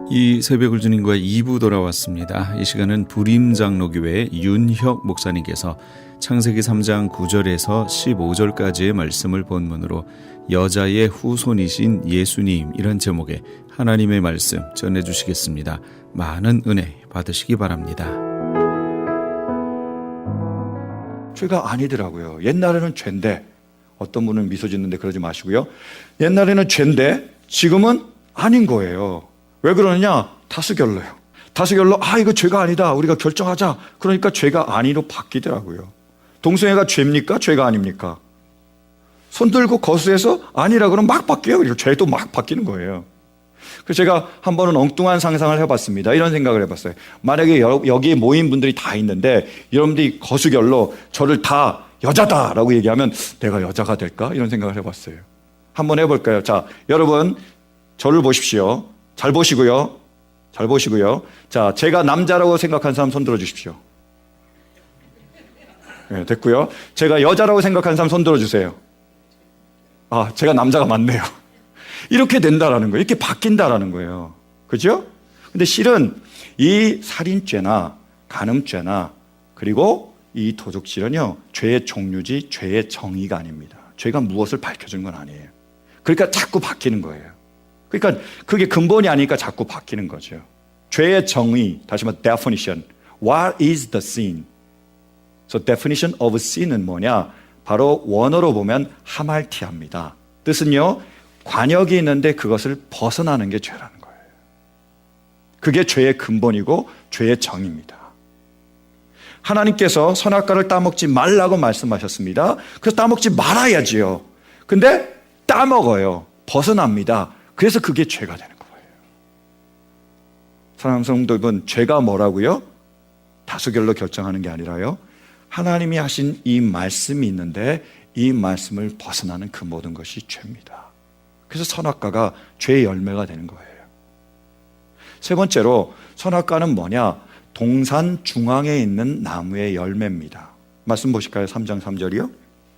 이 새벽을 주님과 2부 돌아왔습니다. 이 시간은 부림장로교회 윤혁 목사님께서 창세기 3장 9절에서 15절까지의 말씀을 본문으로 여자의 후손이신 예수님이란 제목의 하나님의 말씀 전해주시겠습니다. 많은 은혜 받으시기 바랍니다. 죄가 아니더라고요. 옛날에는 죄인데, 어떤 분은 미소 짓는데 그러지 마시고요. 옛날에는 죄인데 지금은 아닌 거예요. 왜 그러느냐? 다수결로요. 다수결로 이거 죄가 아니다, 우리가 결정하자. 그러니까 죄가 아니로 바뀌더라고요. 동성애가 죄입니까? 죄가 아닙니까? 손 들고 거수해서 아니라 그러면 막 바뀌어요. 그리고 죄도 막 바뀌는 거예요. 그래서 제가 한 번은 엉뚱한 상상을 해봤습니다. 이런 생각을 해봤어요. 만약에 여기에 모인 분들이 다 있는데 여러분들이 거수결로 저를 다 여자다라고 얘기하면 내가 여자가 될까? 이런 생각을 해봤어요. 한번 해볼까요? 자, 여러분 저를 보십시오. 잘 보시고요. 잘 보시고요. 자, 제가 남자라고 생각하는 사람 손 들어주십시오. 네, 됐고요. 제가 여자라고 생각하는 사람 손 들어주세요. 제가 남자가 맞네요. 이렇게 된다라는 거예요. 이렇게 바뀐다라는 거예요. 그죠? 근데 실은 이 살인죄나 간음죄나 그리고 이 도둑질은요, 죄의 종류지 죄의 정의가 아닙니다. 죄가 무엇을 밝혀준 건 아니에요. 그러니까 자꾸 바뀌는 거예요. 그러니까 그게 근본이 아니니까 자꾸 바뀌는 거죠. 죄의 정의, 다시 말해 definition. What is the sin? So definition of sin은 뭐냐? 바로 원어로 보면 하말티아입니다. 뜻은요, 관역이 있는데 그것을 벗어나는 게 죄라는 거예요. 그게 죄의 근본이고 죄의 정의입니다. 하나님께서 선악과를 따먹지 말라고 말씀하셨습니다. 그래서 따먹지 말아야지요. 근데 따먹어요. 벗어납니다. 그래서 그게 죄가 되는 거예요. 사랑하는 성도 여러분, 죄가 뭐라고요? 다수결로 결정하는 게 아니라요, 하나님이 하신 이 말씀이 있는데 이 말씀을 벗어나는 그 모든 것이 죄입니다. 그래서 선악과가 죄의 열매가 되는 거예요. 세 번째로 선악과는 뭐냐? 동산 중앙에 있는 나무의 열매입니다. 말씀 보실까요? 3장 3절이요.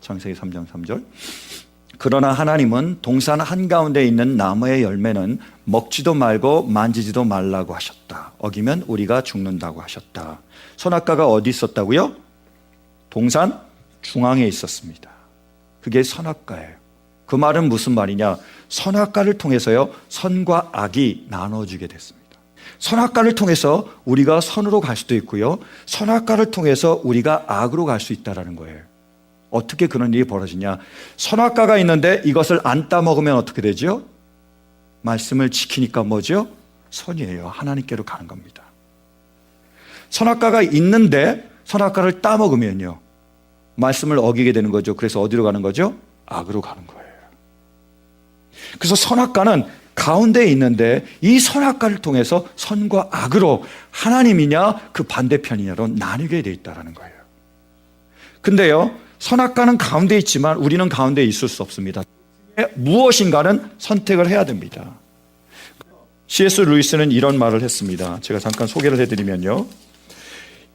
창세기 3장 3절. 그러나 하나님은 동산 한가운데 있는 나무의 열매는 먹지도 말고 만지지도 말라고 하셨다. 어기면 우리가 죽는다고 하셨다. 선악과가 어디 있었다고요? 동산 중앙에 있었습니다. 그게 선악과예요. 그 말은 무슨 말이냐? 선악과를 통해서요, 선과 악이 나눠지게 됐습니다. 선악과를 통해서 우리가 선으로 갈 수도 있고요, 선악과를 통해서 우리가 악으로 갈 수 있다는 거예요. 어떻게 그런 일이 벌어지냐? 선악과가 있는데 이것을 안 따먹으면 어떻게 되죠? 말씀을 지키니까 뭐죠? 선이에요. 하나님께로 가는 겁니다. 선악과가 있는데 선악과를 따먹으면요, 말씀을 어기게 되는 거죠. 그래서 어디로 가는 거죠? 악으로 가는 거예요. 그래서 선악과는 가운데에 있는데 이 선악과를 통해서 선과 악으로, 하나님이냐 그 반대편이냐로 나뉘게 돼 있다는 거예요. 근데요, 선악과는 가운데 있지만 우리는 가운데에 있을 수 없습니다. 무엇인가는 선택을 해야 됩니다. C.S. 루이스는 이런 말을 했습니다. 제가 잠깐 소개를 해드리면요,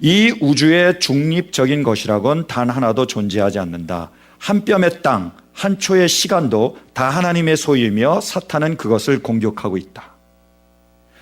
이 우주의 중립적인 것이라곤 단 하나도 존재하지 않는다. 한 뼘의 땅, 한 초의 시간도 다 하나님의 소유이며 사탄은 그것을 공격하고 있다.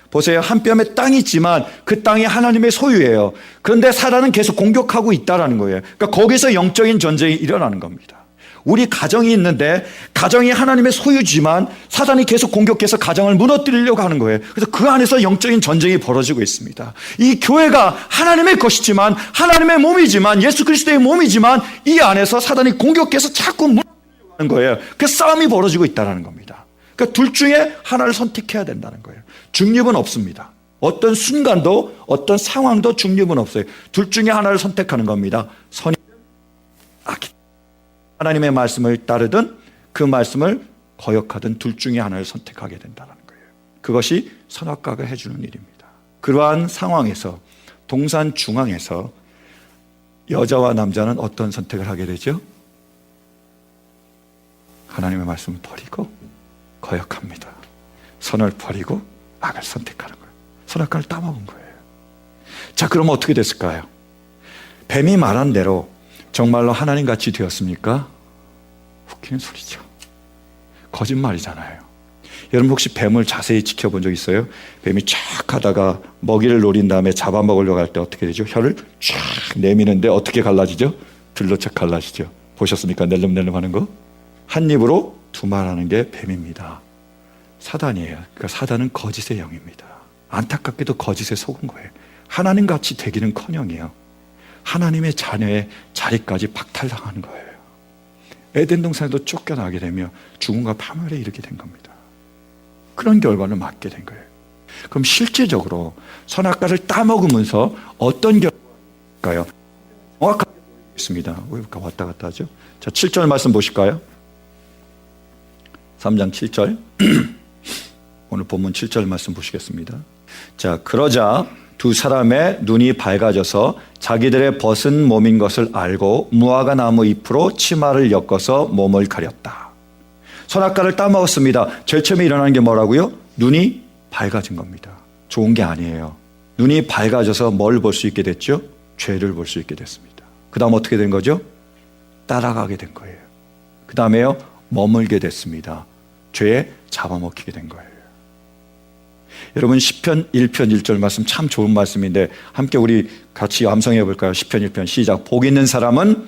보세요. 한 뼘의 땅이 있지만 그 땅이 하나님의 소유예요. 그런데 사탄은 계속 공격하고 있다는 거예요. 그러니까 거기서 영적인 전쟁이 일어나는 겁니다. 우리 가정이 있는데 가정이 하나님의 소유지만 사탄이 계속 공격해서 가정을 무너뜨리려고 하는 거예요. 그래서 그 안에서 영적인 전쟁이 벌어지고 있습니다. 이 교회가 하나님의 것이지만, 하나님의 몸이지만, 예수 그리스도의 몸이지만 이 안에서 사탄이 공격해서 자꾸 무너뜨리려고 하는 거예요. 그 싸움이 벌어지고 있다는 겁니다. 그러니까 둘 중에 하나를 선택해야 된다는 거예요. 중립은 없습니다. 어떤 순간도 어떤 상황도 중립은 없어요. 둘 중에 하나를 선택하는 겁니다. 선이든 악이든, 하나님의 말씀을 따르든 그 말씀을 거역하든 둘 중에 하나를 선택하게 된다는 거예요. 그것이 선악과가 해주는 일입니다. 그러한 상황에서, 동산 중앙에서 여자와 남자는 어떤 선택을 하게 되죠? 하나님의 말씀을 버리고 거역합니다. 선을 버리고 악을 선택하는 거예요. 선악과를 따먹은 거예요. 자, 그러면 어떻게 됐을까요? 뱀이 말한 대로 정말로 하나님같이 되었습니까? 웃기는 소리죠. 거짓말이잖아요. 여러분 혹시 뱀을 자세히 지켜본 적 있어요? 뱀이 쫙 하다가 먹이를 노린 다음에 잡아먹으려고 할 때 어떻게 되죠? 혀를 쫙 내미는데 어떻게 갈라지죠? 들러착 갈라지죠. 보셨습니까? 낼름낼름 하는 거? 한 입으로 두 말하는 게 뱀입니다. 사단이에요. 그러니까 사단은 거짓의 영입니다. 안타깝게도 거짓에 속은 거예요. 하나님같이 되기는커녕이요, 하나님의 자녀의 자리까지 박탈당하는 거예요. 에덴 동산에도 쫓겨나게 되며 죽음과 파멸에 이르게 된 겁니다. 그런 결과를 맞게 된 거예요. 그럼 실제적으로 선악과를 따먹으면서 어떤 결과일까요? 정확하게 보겠습니다. 왜 왔다 갔다 하죠? 자, 7절 말씀 보실까요? 3장 7절. 오늘 본문 7절 말씀 보시겠습니다. 자, 그러자 두 사람의 눈이 밝아져서 자기들의 벗은 몸인 것을 알고 무화과 나무 잎으로 치마를 엮어서 몸을 가렸다. 선악과를 따먹었습니다. 제일 처음에 일어나는 게 뭐라고요? 눈이 밝아진 겁니다. 좋은 게 아니에요. 눈이 밝아져서 뭘 볼 수 있게 됐죠? 죄를 볼 수 있게 됐습니다. 그 다음 어떻게 된 거죠? 따라가게 된 거예요. 그 다음에요, 머물게 됐습니다. 죄에 잡아먹히게 된 거예요. 여러분 시편 1편 1절 말씀 참 좋은 말씀인데 함께 우리 같이 암송해 볼까요? 시편 1편 시작. 복 있는 사람은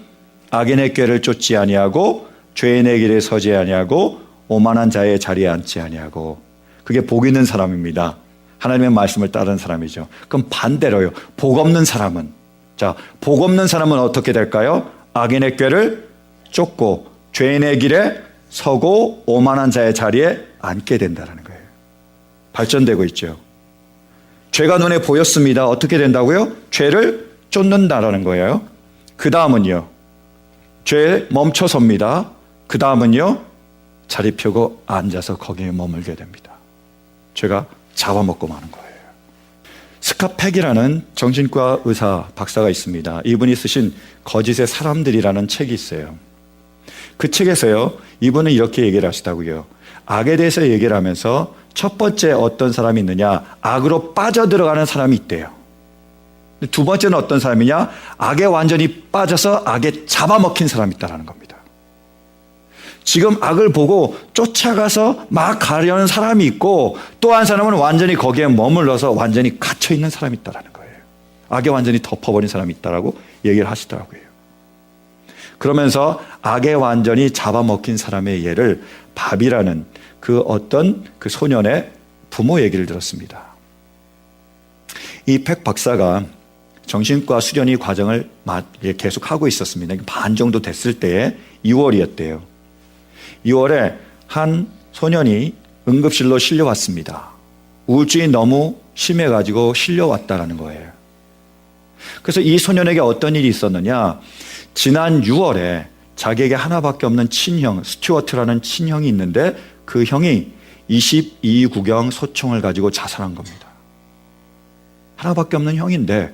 악인의 꾀를 쫓지 아니하고 죄인의 길에 서지 아니하고 오만한 자의 자리에 앉지 아니하고. 그게 복 있는 사람입니다. 하나님의 말씀을 따르는 사람이죠. 그럼 반대로요, 복 없는 사람은, 자, 복 없는 사람은 어떻게 될까요? 악인의 꾀를 쫓고 죄인의 길에 서고 오만한 자의 자리에 앉게 된다는 거예요. 발전되고 있죠. 죄가 눈에 보였습니다. 어떻게 된다고요? 죄를 쫓는다라는 거예요. 그 다음은요, 죄에 멈춰섭니다. 그 다음은요, 자리 펴고 앉아서 거기에 머물게 됩니다. 죄가 잡아먹고 마는 거예요. 스카팩이라는 정신과 의사 박사가 있습니다. 이분이 쓰신 거짓의 사람들이라는 책이 있어요. 그 책에서요, 이분은 이렇게 얘기를 하시다고요. 악에 대해서 얘기를 하면서 첫 번째 어떤 사람이 있느냐, 악으로 빠져들어가는 사람이 있대요. 두 번째는 어떤 사람이냐, 악에 완전히 빠져서 악에 잡아먹힌 사람이 있다는 겁니다. 지금 악을 보고 쫓아가서 막 가려는 사람이 있고, 또 한 사람은 완전히 거기에 머물러서 완전히 갇혀있는 사람이 있다는 거예요. 악에 완전히 덮어버린 사람이 있다라고 얘기를 하시더라고요. 그러면서 악에 완전히 잡아먹힌 사람의 예를 밥이라는 그 어떤 그 소년의 부모 얘기를 들었습니다. 이 팩 박사가 정신과 수련의 과정을 계속 하고 있었습니다. 반 정도 됐을 때에 2월이었대요. 2월에 한 소년이 응급실로 실려왔습니다. 우울증이 너무 심해가지고 실려왔다라는 거예요. 그래서 이 소년에게 어떤 일이 있었느냐, 지난 6월에 자기에게 하나밖에 없는 친형, 스튜어트라는 친형이 있는데 그 형이 22구경 소총을 가지고 자살한 겁니다. 하나밖에 없는 형인데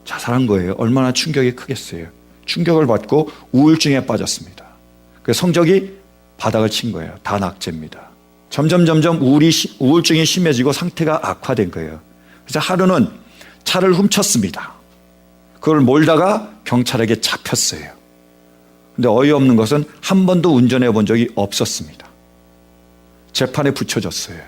자살한 거예요. 얼마나 충격이 크겠어요. 충격을 받고 우울증에 빠졌습니다. 그래서 성적이 바닥을 친 거예요. 다 낙제입니다. 점점 우울증이 심해지고 상태가 악화된 거예요. 그래서 하루는 차를 훔쳤습니다. 그걸 몰다가 경찰에게 잡혔어요. 근데 어이없는 것은 한 번도 운전해 본 적이 없었습니다. 재판에 붙여졌어요.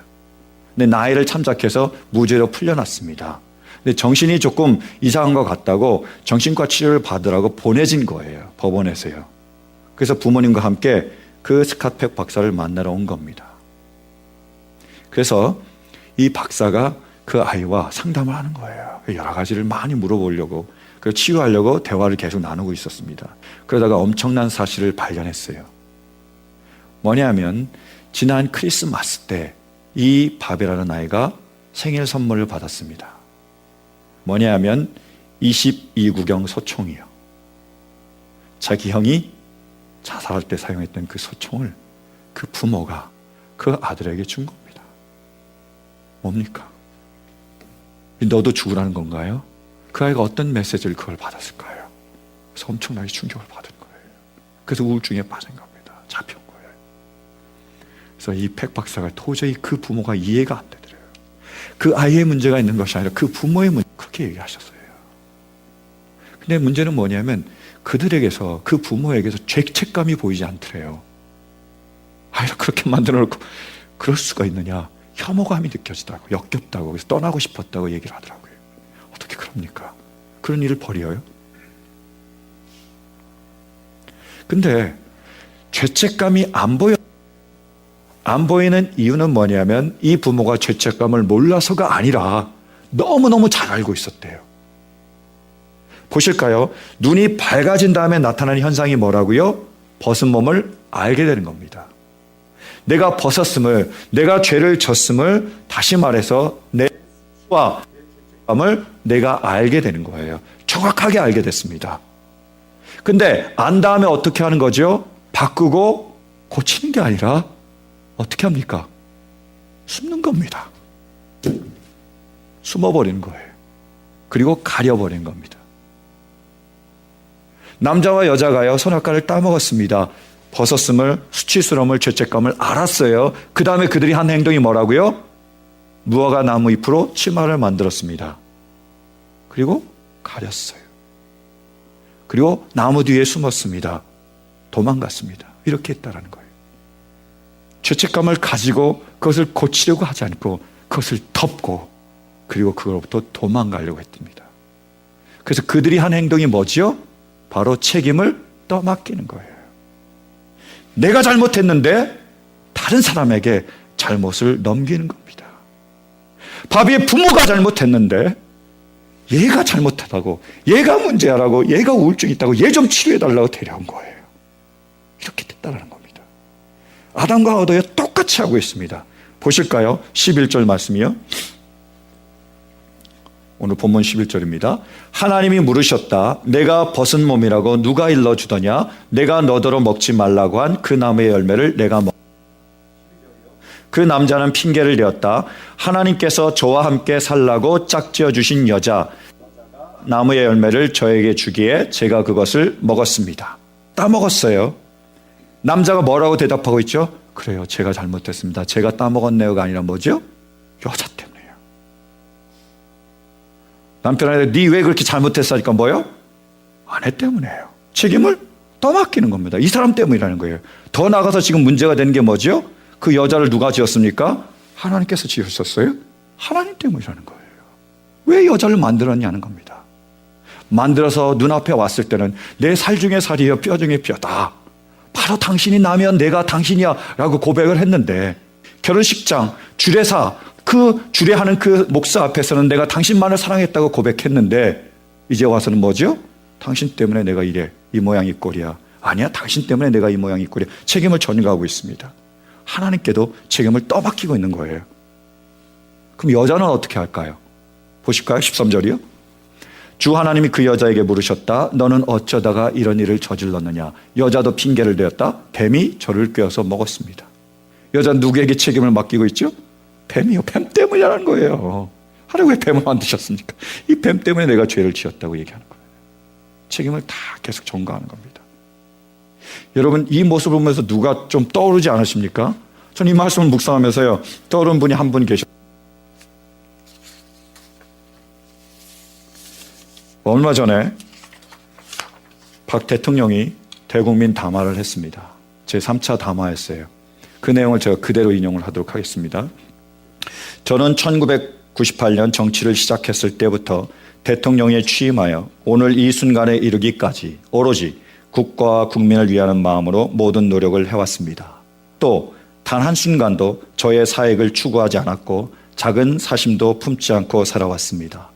근데 나이를 참작해서 무죄로 풀려났습니다. 근데 정신이 조금 이상한 것 같다고 정신과 치료를 받으라고 보내진 거예요. 법원에서요. 그래서 부모님과 함께 그 스카팩 박사를 만나러 온 겁니다. 그래서 이 박사가 그 아이와 상담을 하는 거예요. 여러 가지를 많이 물어보려고, 그리고 치유하려고 대화를 계속 나누고 있었습니다. 그러다가 엄청난 사실을 발견했어요. 뭐냐면 지난 크리스마스 때 이 바베라는 아이가 생일 선물을 받았습니다. 뭐냐면 22구경 소총이요. 자기 형이 자살할 때 사용했던 그 소총을 그 부모가 그 아들에게 준 겁니다. 뭡니까? 너도 죽으라는 건가요? 그 아이가 어떤 메시지를 그걸 받았을까요? 그래서 엄청나게 충격을 받은 거예요. 그래서 우울증에 빠진 겁니다. 잡힌 거예요. 그래서 이 팩 박사가 도저히 그 부모가 이해가 안 되더래요. 그 아이의 문제가 있는 것이 아니라 그 부모의 문제, 그렇게 얘기하셨어요. 근데 문제는 뭐냐면 그들에게서, 그 부모에게서 죄책감이 보이지 않더래요. 아이를 그렇게 만들어 놓고 그럴 수가 있느냐? 혐오감이 느껴지더라고. 역겹다고. 그래서 떠나고 싶었다고 얘기를 하더라고요. 어떻게 그럽니까? 그런 일을 벌여요? 근데 죄책감이 안 보이는 이유는 뭐냐면 이 부모가 죄책감을 몰라서가 아니라 너무너무 잘 알고 있었대요. 보실까요? 눈이 밝아진 다음에 나타나는 현상이 뭐라고요? 벗은 몸을 알게 되는 겁니다. 내가 벗었음을, 내가 죄를 졌음을, 다시 말해서 내 죄와 죄책감을 내가 알게 되는 거예요. 정확하게 알게 됐습니다. 근데 안 다음에 어떻게 하는 거죠? 바꾸고 고치는 게 아니라 어떻게 합니까? 숨는 겁니다. 숨어버리는 거예요. 그리고 가려버리는 겁니다. 남자와 여자가요, 선악과를 따먹었습니다. 벗었음을, 수치스러움을, 죄책감을 알았어요. 그 다음에 그들이 한 행동이 뭐라고요? 무화과 나무 잎으로 치마를 만들었습니다. 그리고 가렸어요. 그리고 나무 뒤에 숨었습니다. 도망갔습니다. 이렇게 했다라는 거예요. 죄책감을 가지고 그것을 고치려고 하지 않고 그것을 덮고 그리고 그로부터 도망가려고 했답니다. 그래서 그들이 한 행동이 뭐지요? 바로 책임을 떠맡기는 거예요. 내가 잘못했는데 다른 사람에게 잘못을 넘기는 겁니다. 바비의 부모가 잘못했는데 얘가 잘못하다고, 얘가 문제라고, 얘가 우울증이 있다고, 얘 좀 치료해달라고 데려온 거예요. 이렇게 됐다는 겁니다. 아담과 하와도 똑같이 하고 있습니다. 보실까요? 11절 말씀이요. 오늘 본문 11절입니다. 하나님이 물으셨다. 내가 벗은 몸이라고 누가 일러주더냐? 내가 너더러 먹지 말라고 한 그 나무의 열매를 내가 먹. 그 남자는 핑계를 대었다. 하나님께서 저와 함께 살라고 짝지어 주신 여자 나무의 열매를 저에게 주기에 제가 그것을 먹었습니다. 따먹었어요. 남자가 뭐라고 대답하고 있죠? 그래요, 제가 잘못했습니다. 제가 따먹었네요가 아니라 뭐죠? 여자 때문에요. 남편한테 네 왜 그렇게 잘못했어 하니까 뭐요? 아내 때문에요. 책임을 떠맡기는 겁니다. 이 사람 때문이라는 거예요. 더 나아가서 지금 문제가 되는 게 뭐죠? 그 여자를 누가 지었습니까? 하나님께서 지으셨어요? 하나님 때문이라는 거예요. 왜 여자를 만들었냐는 겁니다. 만들어서 눈앞에 왔을 때는 내 살 중에 살이요 뼈 중에 뼈다. 바로 당신이 나면 내가 당신이야 라고 고백을 했는데 결혼식장, 주례사, 그 주례하는 그 목사 앞에서는 내가 당신만을 사랑했다고 고백했는데 이제 와서는 뭐죠? 당신 때문에 내가 이래, 이 모양 이 꼴이야. 아니야, 당신 때문에 내가 이 모양 이 꼴이야. 책임을 전가하고 있습니다. 하나님께도 책임을 떠맡기고 있는 거예요. 그럼 여자는 어떻게 할까요? 보실까요? 13절이요. 주 하나님이 그 여자에게 물으셨다. 너는 어쩌다가 이런 일을 저질렀느냐? 여자도 핑계를 대었다. 뱀이 저를 꿰어서 먹었습니다. 여자는 누구에게 책임을 맡기고 있죠? 뱀이요. 뱀 때문이라는 거예요. 하나님 왜 뱀을 만드셨습니까? 이 뱀 때문에 내가 죄를 지었다고 얘기하는 거예요. 책임을 다 계속 전가하는 겁니다. 여러분, 이 모습을 보면서 누가 좀 떠오르지 않으십니까? 저는 이 말씀을 묵상하면서요, 떠오른 분이 한 분 계셨어요. 얼마 전에 박 대통령이 대국민 담화를 했습니다. 제3차 담화였어요. 그 내용을 제가 그대로 인용을 하도록 하겠습니다. 저는 1998년 정치를 시작했을 때부터 대통령에 취임하여 오늘 이 순간에 이르기까지 오로지 국가와 국민을 위하는 마음으로 모든 노력을 해왔습니다. 또 단 한순간도 저의 사익을 추구하지 않았고 작은 사심도 품지 않고 살아왔습니다.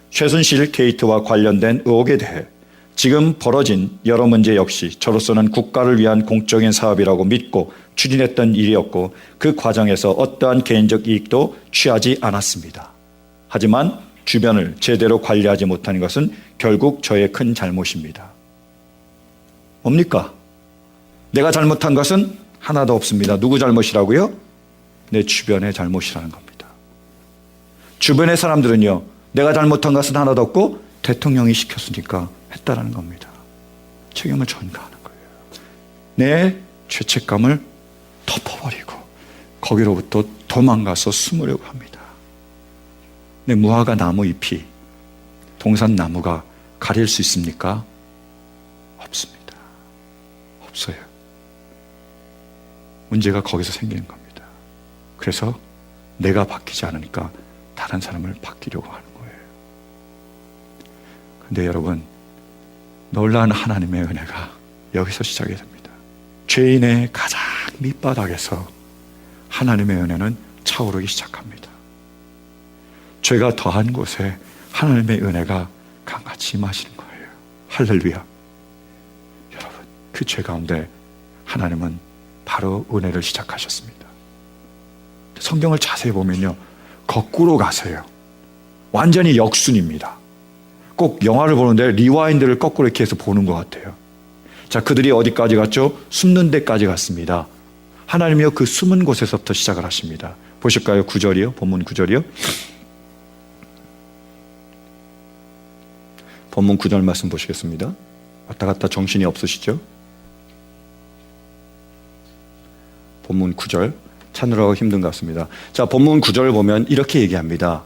최순실 게이트와 관련된 의혹에 대해 지금 벌어진 여러 문제 역시 저로서는 국가를 위한 공적인 사업이라고 믿고 추진했던 일이었고 그 과정에서 어떠한 개인적 이익도 취하지 않았습니다. 하지만 주변을 제대로 관리하지 못한 것은 결국 저의 큰 잘못입니다. 뭡니까? 내가 잘못한 것은 하나도 없습니다. 누구 잘못이라고요? 내 주변의 잘못이라는 겁니다. 주변의 사람들은요, 내가 잘못한 것은 하나도 없고 대통령이 시켰으니까 했다라는 겁니다. 책임을 전가하는 거예요. 내 죄책감을 덮어버리고 거기로부터 도망가서 숨으려고 합니다. 내 무화과 나무 잎이 동산 나무가 가릴 수 있습니까? 없습니다. 없어요. 문제가 거기서 생기는 겁니다. 그래서 내가 바뀌지 않으니까 다른 사람을 바뀌려고 하는 거예요. 근데 여러분, 놀라운 하나님의 은혜가 여기서 시작이 됩니다. 죄인의 가장 밑바닥에서 하나님의 은혜는 차오르기 시작합니다. 죄가 더한 곳에 하나님의 은혜가 강같이 임하시는 거예요. 할렐루야. 여러분, 그 죄 가운데 하나님은 바로 은혜를 시작하셨습니다. 성경을 자세히 보면요, 거꾸로 가세요. 완전히 역순입니다. 꼭 영화를 보는데 리와인드를 거꾸로 이렇게 해서 보는 것 같아요. 자, 그들이 어디까지 갔죠? 숨는 데까지 갔습니다. 하나님이요, 그 숨은 곳에서부터 시작을 하십니다. 보실까요? 9절이요. 본문 9절이요. 본문 9절 말씀 보시겠습니다. 왔다 갔다 정신이 없으시죠? 본문 9절 찾느라고 힘든 것 같습니다. 자, 본문 9절 보면 이렇게 얘기합니다.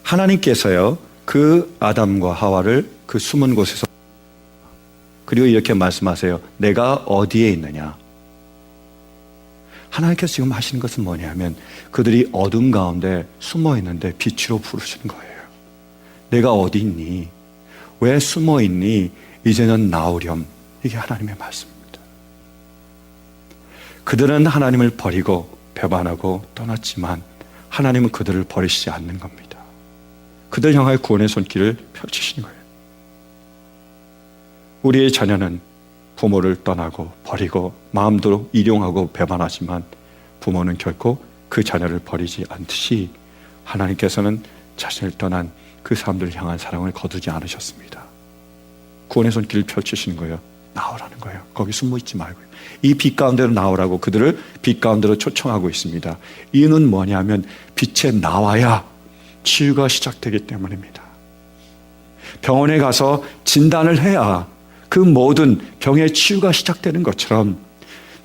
하나님께서요, 그 아담과 하와를 그 숨은 곳에서, 그리고 이렇게 말씀하세요. 내가 어디에 있느냐? 하나님께서 지금 하시는 것은 뭐냐면 그들이 어둠 가운데 숨어 있는데 빛으로 부르시는 거예요. 내가 어디 있니? 왜 숨어 있니? 이제는 나오렴. 이게 하나님의 말씀입니다. 그들은 하나님을 버리고 배반하고 떠났지만 하나님은 그들을 버리시지 않는 겁니다. 그들 향하여 구원의 손길을 펼치시는 거예요. 우리의 자녀는 부모를 떠나고 버리고 마음대로 일용하고 배반하지만 부모는 결코 그 자녀를 버리지 않듯이 하나님께서는 자신을 떠난 그 사람들을 향한 사랑을 거두지 않으셨습니다. 구원의 손길을 펼치시는 거예요. 나오라는 거예요. 거기 숨어 있지 말고요. 이 빛 가운데로 나오라고 그들을 빛 가운데로 초청하고 있습니다. 이유는 뭐냐면 빛에 나와야 치유가 시작되기 때문입니다. 병원에 가서 진단을 해야 그 모든 병의 치유가 시작되는 것처럼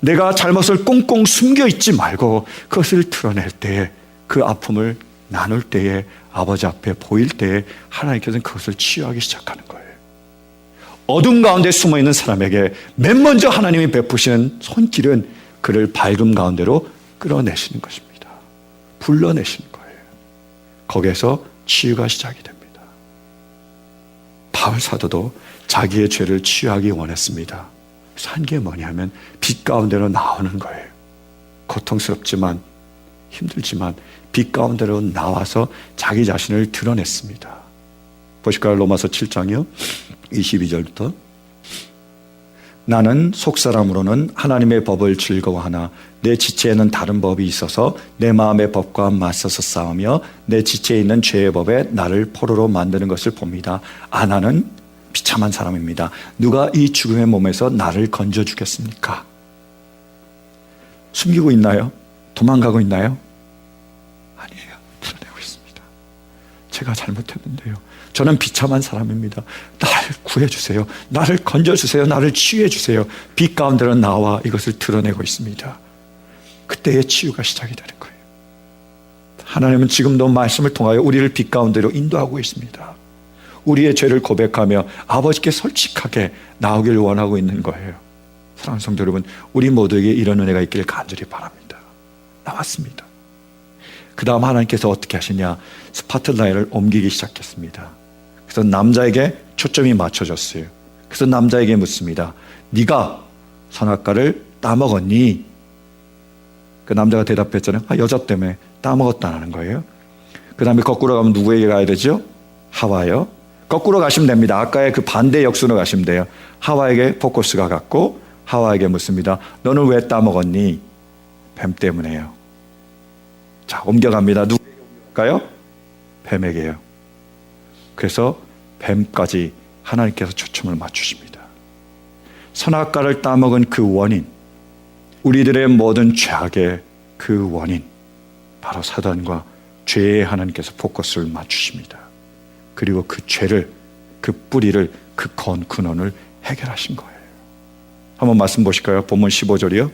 내가 잘못을 꽁꽁 숨겨 있지 말고 그것을 드러낼 때에, 그 아픔을 나눌 때에, 아버지 앞에 보일 때에 하나님께서는 그것을 치유하기 시작하는 거예요. 어둠 가운데 숨어있는 사람에게 맨 먼저 하나님이 베푸시는 손길은 그를 밝음 가운데로 끌어내시는 것입니다. 불러내시는 거예요. 거기에서 치유가 시작이 됩니다. 바울 사도도 자기의 죄를 치유하기 원했습니다. 그래서 한 게 뭐냐면 빛 가운데로 나오는 거예요. 고통스럽지만 힘들지만 빛 가운데로 나와서 자기 자신을 드러냈습니다. 보실까요? 로마서 7장이요. 22절부터. 나는 속사람으로는 하나님의 법을 즐거워하나 내 지체에는 다른 법이 있어서 내 마음의 법과 맞서서 싸우며 내 지체에 있는 죄의 법에 나를 포로로 만드는 것을 봅니다. 나는 비참한 사람입니다. 누가 이 죽음의 몸에서 나를 건져주겠습니까? 숨기고 있나요? 도망가고 있나요? 아니에요. 드러내고 있습니다. 제가 잘못했는데요. 저는 비참한 사람입니다. 나를 구해주세요. 나를 건져주세요. 나를 치유해주세요. 빛 가운데로 나와 이것을 드러내고 있습니다. 그때의 치유가 시작이 되는 거예요. 하나님은 지금도 말씀을 통하여 우리를 빛 가운데로 인도하고 있습니다. 우리의 죄를 고백하며 아버지께 솔직하게 나오길 원하고 있는 거예요. 사랑하는 성도 여러분, 우리 모두에게 이런 은혜가 있기를 간절히 바랍니다. 나왔습니다. 그 다음 하나님께서 어떻게 하시냐? 스파트라이트를 옮기기 시작했습니다. 그래서 남자에게 초점이 맞춰졌어요. 그래서 남자에게 묻습니다. 네가 선악과를 따먹었니? 그 남자가 대답했잖아요. 여자 때문에 따먹었다는 거예요. 그 다음에 거꾸로 가면 누구에게 가야 되죠? 하와요. 거꾸로 가시면 됩니다. 아까의 그 반대 역순으로 가시면 돼요. 하와에게 포커스가 갔고 하와에게 묻습니다. 너는 왜 따먹었니? 뱀 때문에요. 자, 옮겨갑니다. 누구에게 옮겨갈까요? 뱀에게요. 그래서 뱀까지 하나님께서 초점을 맞추십니다. 선악과를 따먹은 그 원인, 우리들의 모든 죄악의 그 원인, 바로 사단과 죄에 하나님께서 포커스를 맞추십니다. 그리고 그 죄를, 그 뿌리를, 그 근원을 해결하신 거예요. 한번 말씀 보실까요? 본문 15절이요.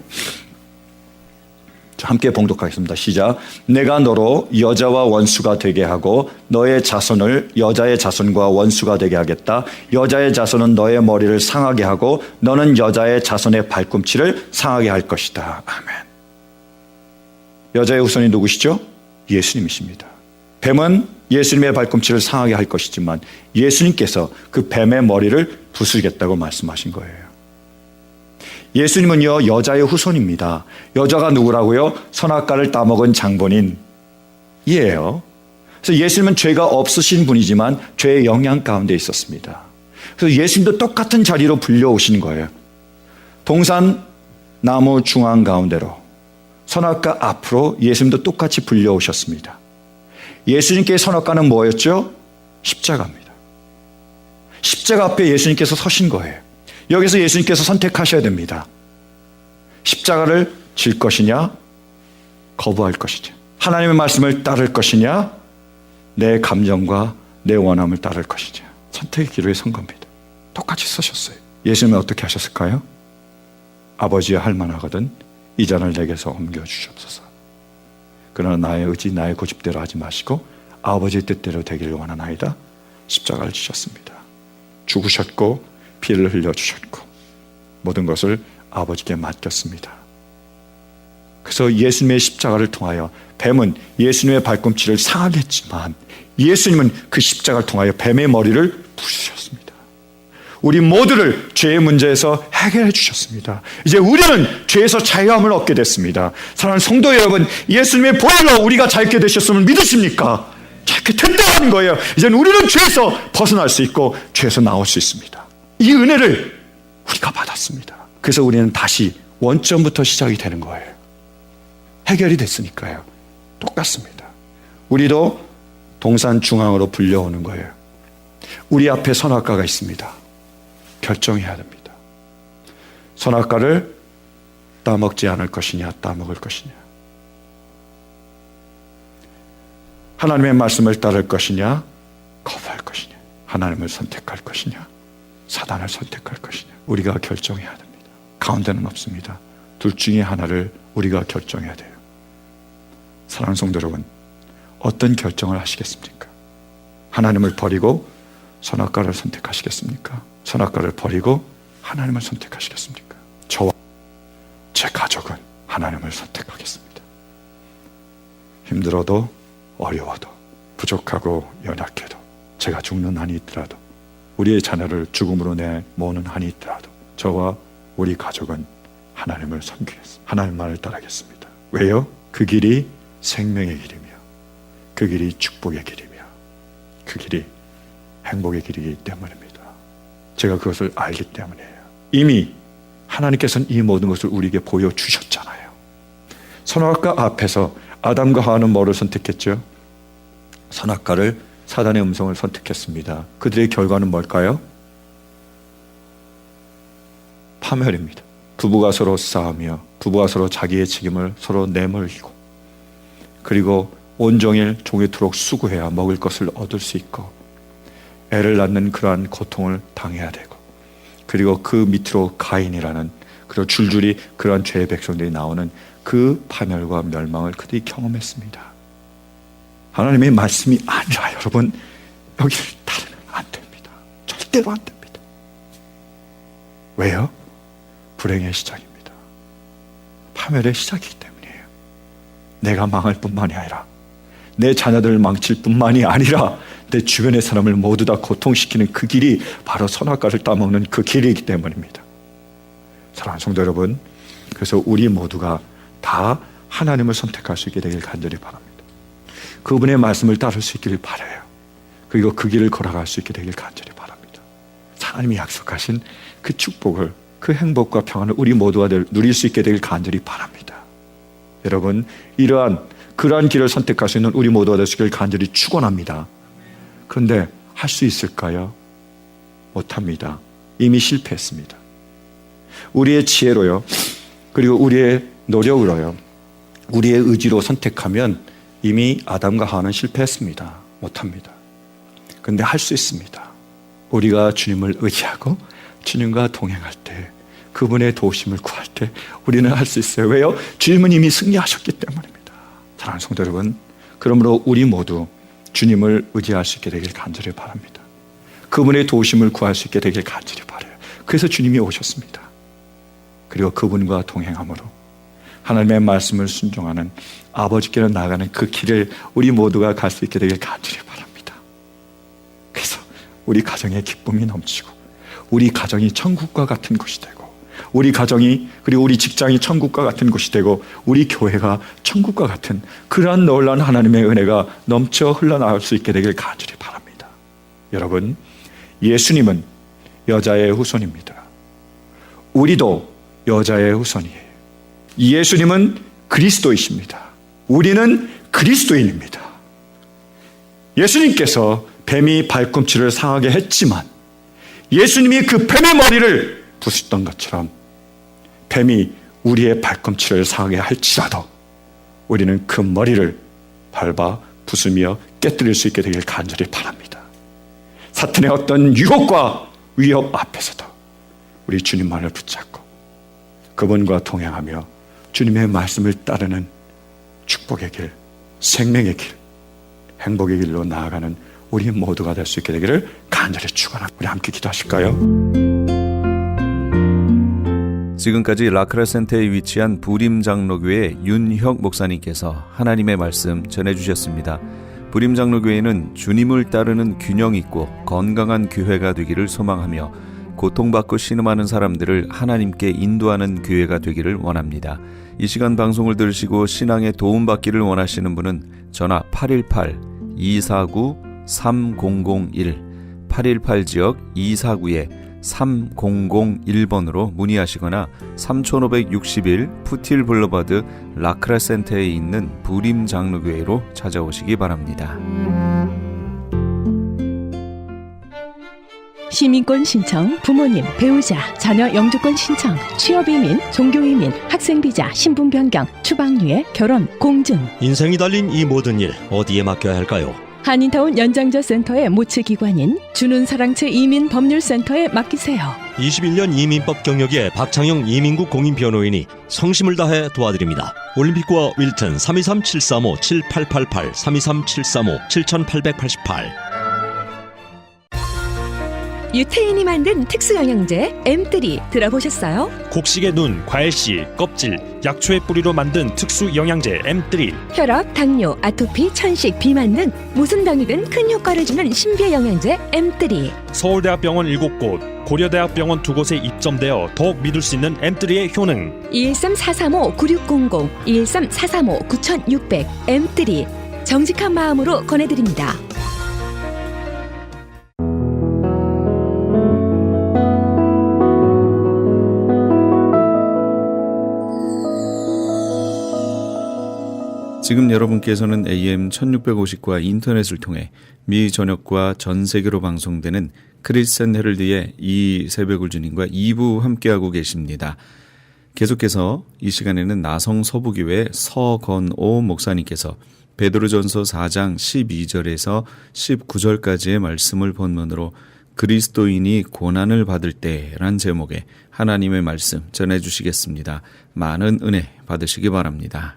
자, 함께 봉독하겠습니다. 시작. 내가 너로 여자와 원수가 되게 하고 너의 자손을 여자의 자손과 원수가 되게 하겠다. 여자의 자손은 너의 머리를 상하게 하고 너는 여자의 자손의 발꿈치를 상하게 할 것이다. 아멘. 여자의 후손이 누구시죠? 예수님이십니다. 뱀은 예수님의 발꿈치를 상하게 할 것이지만 예수님께서 그 뱀의 머리를 부수겠다고 말씀하신 거예요. 예수님은요, 여자의 후손입니다. 여자가 누구라고요? 선악과를 따먹은 장본인이에요. 그래서 예수님은 죄가 없으신 분이지만 죄의 영향 가운데 있었습니다. 그래서 예수님도 똑같은 자리로 불려오신 거예요. 동산 나무 중앙 가운데로 선악과 앞으로 예수님도 똑같이 불려오셨습니다. 예수님께의 선악과는 뭐였죠? 십자가입니다. 십자가 앞에 예수님께서 서신 거예요. 여기서 예수님께서 선택하셔야 됩니다. 십자가를 질 것이냐, 거부할 것이냐, 하나님의 말씀을 따를 것이냐, 내 감정과 내 원함을 따를 것이냐, 선택의 기로에 선 겁니다. 똑같이 서셨어요. 예수님은 어떻게 하셨을까요? 아버지여 할만하거든 이 잔을 내게서 옮겨주시옵소서. 그러나 나의 의지, 나의 고집대로 하지 마시고 아버지의 뜻대로 되기를 원하나이다. 십자가를 지셨습니다. 죽으셨고 피를 흘려주셨고 모든 것을 아버지께 맡겼습니다. 그래서 예수님의 십자가를 통하여 뱀은 예수님의 발꿈치를 상하게 했지만 예수님은 그 십자가를 통하여 뱀의 머리를 부수셨습니다. 우리 모두를 죄의 문제에서 해결해 주셨습니다. 이제 우리는 죄에서 자유함을 얻게 됐습니다. 사랑하는 성도 여러분, 예수님의 보혈로 우리가 자유케 되셨음을 믿으십니까? 자유케 됐다는 거예요. 이제는 우리는 죄에서 벗어날 수 있고 죄에서 나올 수 있습니다. 이 은혜를 우리가 받았습니다. 그래서 우리는 다시 원점부터 시작이 되는 거예요. 해결이 됐으니까요. 똑같습니다. 우리도 동산 중앙으로 불려오는 거예요. 우리 앞에 선악과가 있습니다. 결정해야 됩니다. 선악과를 따먹지 않을 것이냐, 따먹을 것이냐. 하나님의 말씀을 따를 것이냐, 거부할 것이냐. 하나님을 선택할 것이냐, 사단을 선택할 것이냐. 우리가 결정해야 됩니다. 가운데는 없습니다. 둘 중에 하나를 우리가 결정해야 돼요. 사랑하는 성도 여러분, 어떤 결정을 하시겠습니까? 하나님을 버리고 선악과를 선택하시겠습니까? 선악과를 버리고 하나님을 선택하시겠습니까? 저와 제 가족은 하나님을 선택하겠습니다. 힘들어도 어려워도 부족하고 연약해도 제가 죽는 한이 있더라도 우리의 자녀를 죽음으로 내모는 한이 있더라도 저와 우리 가족은 하나님을 섬기겠습니다. 하나님만을 따르겠습니다. 왜요? 그 길이 생명의 길이며 그 길이 축복의 길이며 그 길이 행복의 길이기 때문입니다. 제가 그것을 알기 때문이에요. 이미 하나님께서는 이 모든 것을 우리에게 보여주셨잖아요. 선악과 앞에서 아담과 하와는 뭐를 선택했죠? 선악과를, 사단의 음성을 선택했습니다. 그들의 결과는 뭘까요? 파멸입니다. 부부가 서로 싸우며 부부가 서로 자기의 책임을 서로 내몰고 그리고 온종일 종일토록 수고해야 먹을 것을 얻을 수 있고 애를 낳는 그러한 고통을 당해야 되고 그리고 그 밑으로 가인이라는 그리고 줄줄이 그러한 죄의 백성들이 나오는 그 파멸과 멸망을 그들이 경험했습니다. 하나님의 말씀이 아니라 여러분 여기를 따르면 안 됩니다. 절대로 안 됩니다. 왜요? 불행의 시작입니다. 파멸의 시작이기 때문이에요. 내가 망할 뿐만이 아니라 내 자녀들을 망칠 뿐만이 아니라 내 주변의 사람을 모두 다 고통시키는 그 길이 바로 선악과를 따먹는 그 길이기 때문입니다. 사랑하는 성도 여러분, 그래서 우리 모두가 다 하나님을 선택할 수 있게 되길 간절히 바랍니다. 그분의 말씀을 따를 수 있기를 바라요. 그리고 그 길을 걸어갈 수 있게 되길 간절히 바랍니다. 하나님이 약속하신 그 축복을, 그 행복과 평안을 우리 모두가 누릴 수 있게 되길 간절히 바랍니다. 여러분, 그러한 길을 선택할 수 있는 우리 모두가 될 수 있기를 간절히 축원합니다. 그런데 할 수 있을까요? 못합니다. 이미 실패했습니다. 우리의 지혜로요, 그리고 우리의 노력으로요, 우리의 의지로 선택하면 이미 아담과 하와는 실패했습니다. 못합니다. 그런데 할 수 있습니다. 우리가 주님을 의지하고 주님과 동행할 때, 그분의 도우심을 구할 때 우리는 할 수 있어요. 왜요? 주님은 이미 승리하셨기 때문입니다. 사랑하는 성도 여러분, 그러므로 우리 모두 주님을 의지할 수 있게 되길 간절히 바랍니다. 그분의 도우심을 구할 수 있게 되길 간절히 바라요. 그래서 주님이 오셨습니다. 그리고 그분과 동행함으로 하나님의 말씀을 순종하는 아버지께로 나아가는 그 길을 우리 모두가 갈 수 있게 되길 간절히 바랍니다. 그래서 우리 가정에 기쁨이 넘치고 우리 가정이 천국과 같은 곳이 되고 우리 가정이 그리고 우리 직장이 천국과 같은 곳이 되고 우리 교회가 천국과 같은 그러한 놀라운 하나님의 은혜가 넘쳐 흘러나올 수 있게 되길 간절히 바랍니다. 여러분, 예수님은 여자의 후손입니다. 우리도 여자의 후손이에요. 예수님은 그리스도이십니다. 우리는 그리스도인입니다. 예수님께서 뱀이 발꿈치를 상하게 했지만 예수님이 그 뱀의 머리를 부수던 것처럼 뱀이 우리의 발꿈치를 상하게 할지라도 우리는 그 머리를 밟아 부수며 깨뜨릴 수 있게 되길 간절히 바랍니다. 사탄의 어떤 유혹과 위협 앞에서도 우리 주님만을 붙잡고 그분과 동행하며 주님의 말씀을 따르는 축복의 길, 생명의 길, 행복의 길로 나아가는 우리 모두가 될 수 있게 되기를 간절히 축원합니다. 우리 함께 기도하실까요? 지금까지 라크라 센터에 위치한 부림장로교회 윤혁 목사님께서 하나님의 말씀 전해주셨습니다. 부림장로교회는 주님을 따르는 균형 있고 건강한 교회가 되기를 소망하며 고통받고 신음하는 사람들을 하나님께 인도하는 교회가 되기를 원합니다. 이 시간 방송을 들으시고 신앙에 도움받기를 원하시는 분은 전화 818-249-3001 818지역 249-3001번으로 문의하시거나 3561 푸틸 블러버드 라크라 센터에 있는 부림 장로교회로 찾아오시기 바랍니다. 시민권 신청, 부모님, 배우자, 자녀 영주권 신청, 취업이민, 종교이민, 학생비자, 신분 변경, 추방유예, 결혼, 공증. 인생이 달린 이 모든 일 어디에 맡겨야 할까요? 한인타운 연장자 센터의 모츠기관인 주눈사랑채 이민법률센터에 맡기세요. 21년 이민법 경력의 박창영 이민국 공인변호인이 성심을 다해 도와드립니다. 올림픽과 윌튼 323-735-7888 323-735-7888. 유태인이 만든 특수영양제 M3 들어보셨어요? 곡식의 눈, 과일씨, 껍질, 약초의 뿌리로 만든 특수 영양제 M3. 혈압, 당뇨, 아토피, 천식, 비만 등 무슨 병이든 큰 효과를 주는 신비의 영양제 M3. 서울대학병원 7곳, 고려대학병원 2곳에 입점되어 더욱 믿을 수 있는 M3의 효능. 213-435-9600, 213-435-9600 M3. 정직한 마음으로 권해드립니다. 지금 여러분께서는 AM 1650과 인터넷을 통해 미 전역과 전 세계로 방송되는 크리스천 헤럴드의 이 새벽을 주님과 2부 함께하고 계십니다. 계속해서 이 시간에는 나성 서부교회 서건오 목사님께서 베드로전서 4장 12절에서 19절까지의 말씀을 본문으로 그리스도인이 고난을 받을 때란 제목의 하나님의 말씀 전해주시겠습니다. 많은 은혜 받으시기 바랍니다.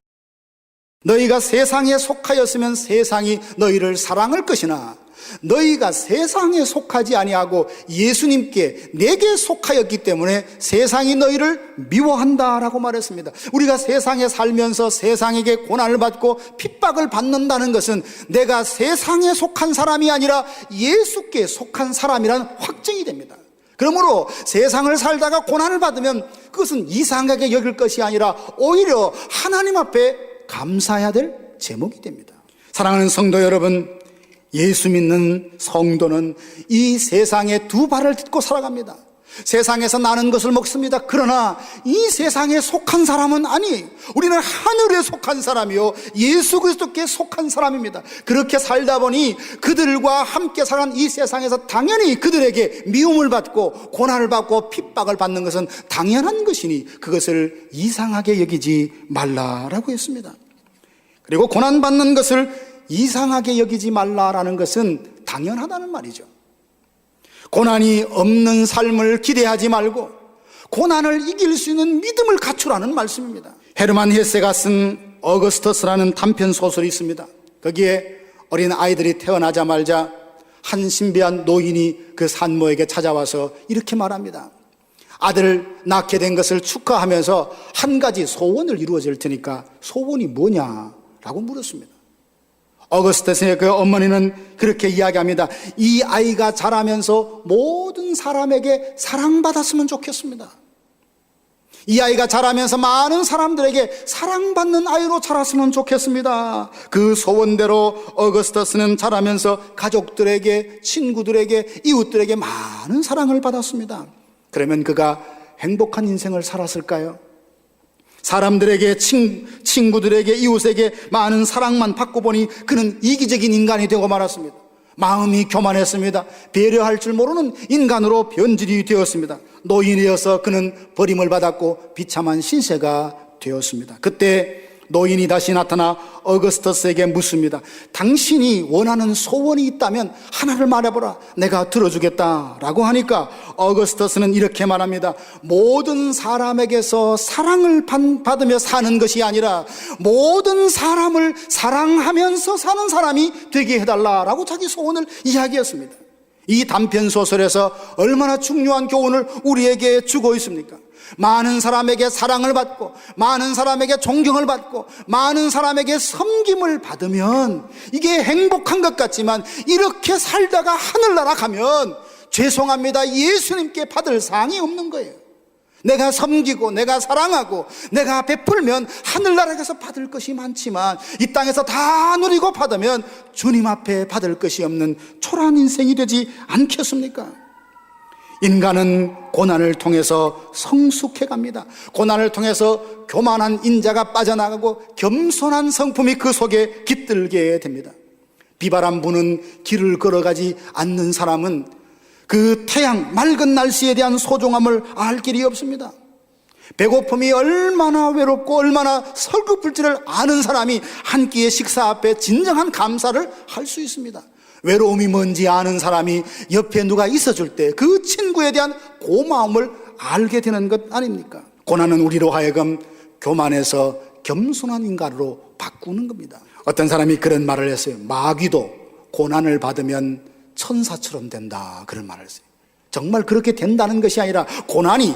너희가 세상에 속하였으면 세상이 너희를 사랑할 것이나 너희가 세상에 속하지 아니하고 예수님께 내게 속하였기 때문에 세상이 너희를 미워한다라고 말했습니다. 우리가 세상에 살면서 세상에게 고난을 받고 핍박을 받는다는 것은 내가 세상에 속한 사람이 아니라 예수께 속한 사람이란 확증이 됩니다. 그러므로 세상을 살다가 고난을 받으면 그것은 이상하게 여길 것이 아니라 오히려 하나님 앞에 감사해야 될 제목이 됩니다. 사랑하는 성도 여러분, 예수 믿는 성도는 이 세상에 두 발을 딛고 살아갑니다. 세상에서 나는 것을 먹습니다. 그러나 이 세상에 속한 사람은 아니에요. 우리는 하늘에 속한 사람이요 예수 그리스도께 속한 사람입니다. 그렇게 살다 보니 그들과 함께 살아간 이 세상에서 당연히 그들에게 미움을 받고 고난을 받고 핍박을 받는 것은 당연한 것이니 그것을 이상하게 여기지 말라라고 했습니다. 그리고 고난받는 것을 이상하게 여기지 말라라는 것은 당연하다는 말이죠. 고난이 없는 삶을 기대하지 말고 고난을 이길 수 있는 믿음을 갖추라는 말씀입니다. 헤르만 헤세가 쓴 어거스터스라는 단편 소설이 있습니다. 거기에 어린 아이들이 태어나자마자 한 신비한 노인이 그 산모에게 찾아와서 이렇게 말합니다. 아들을 낳게 된 것을 축하하면서 한 가지 소원을 이루어질 테니까 소원이 뭐냐라고 물었습니다. 어거스터스의 그 어머니는 그렇게 이야기합니다. 이 아이가 자라면서 모든 사람에게 사랑받았으면 좋겠습니다. 이 아이가 자라면서 많은 사람들에게 사랑받는 아이로 자랐으면 좋겠습니다. 그 소원대로 어거스터스는 자라면서 가족들에게, 친구들에게, 이웃들에게 많은 사랑을 받았습니다. 그러면 그가 행복한 인생을 살았을까요? 사람들에게, 친구들에게, 이웃에게 많은 사랑만 받고 보니 그는 이기적인 인간이 되고 말았습니다. 마음이 교만했습니다. 배려할 줄 모르는 인간으로 변질이 되었습니다. 노인이어서 그는 버림을 받았고 비참한 신세가 되었습니다. 그때 노인이 다시 나타나 어거스터스에게 묻습니다. 당신이 원하는 소원이 있다면 하나를 말해보라. 내가 들어주겠다라고 하니까 어거스터스는 이렇게 말합니다. 모든 사람에게서 사랑을 받으며 사는 것이 아니라 모든 사람을 사랑하면서 사는 사람이 되게 해달라라고 자기 소원을 이야기했습니다. 이 단편 소설에서 얼마나 중요한 교훈을 우리에게 주고 있습니까? 많은 사람에게 사랑을 받고 많은 사람에게 존경을 받고 많은 사람에게 섬김을 받으면 이게 행복한 것 같지만 이렇게 살다가 하늘나라 가면 죄송합니다. 예수님께 받을 상이 없는 거예요. 내가 섬기고 내가 사랑하고 내가 베풀면 하늘나라에서 받을 것이 많지만 이 땅에서 다 누리고 받으면 주님 앞에 받을 것이 없는 초라한 인생이 되지 않겠습니까? 인간은 고난을 통해서 성숙해 갑니다. 고난을 통해서 교만한 인자가 빠져나가고 겸손한 성품이 그 속에 깃들게 됩니다. 비바람 부는 길을 걸어가지 않는 사람은 그 태양, 맑은 날씨에 대한 소중함을 알 길이 없습니다. 배고픔이 얼마나 외롭고 얼마나 서글플지를 아는 사람이 한 끼의 식사 앞에 진정한 감사를 할 수 있습니다. 외로움이 뭔지 아는 사람이 옆에 누가 있어줄 때 그 친구에 대한 고마움을 알게 되는 것 아닙니까? 고난은 우리로 하여금 교만해서 겸손한 인간으로 바꾸는 겁니다. 어떤 사람이 그런 말을 했어요. 마귀도 고난을 받으면 천사처럼 된다, 그런 말을 했어요. 정말 그렇게 된다는 것이 아니라 고난이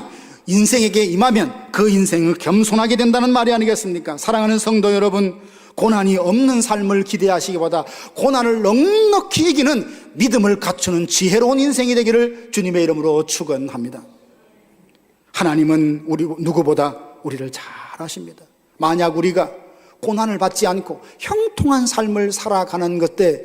인생에게 임하면 그 인생을 겸손하게 된다는 말이 아니겠습니까? 사랑하는 성도 여러분, 고난이 없는 삶을 기대하시기보다 고난을 넉넉히 이기는 믿음을 갖추는 지혜로운 인생이 되기를 주님의 이름으로 축원합니다. 하나님은 우리 누구보다 우리를 잘 아십니다. 만약 우리가 고난을 받지 않고 형통한 삶을 살아가는 그때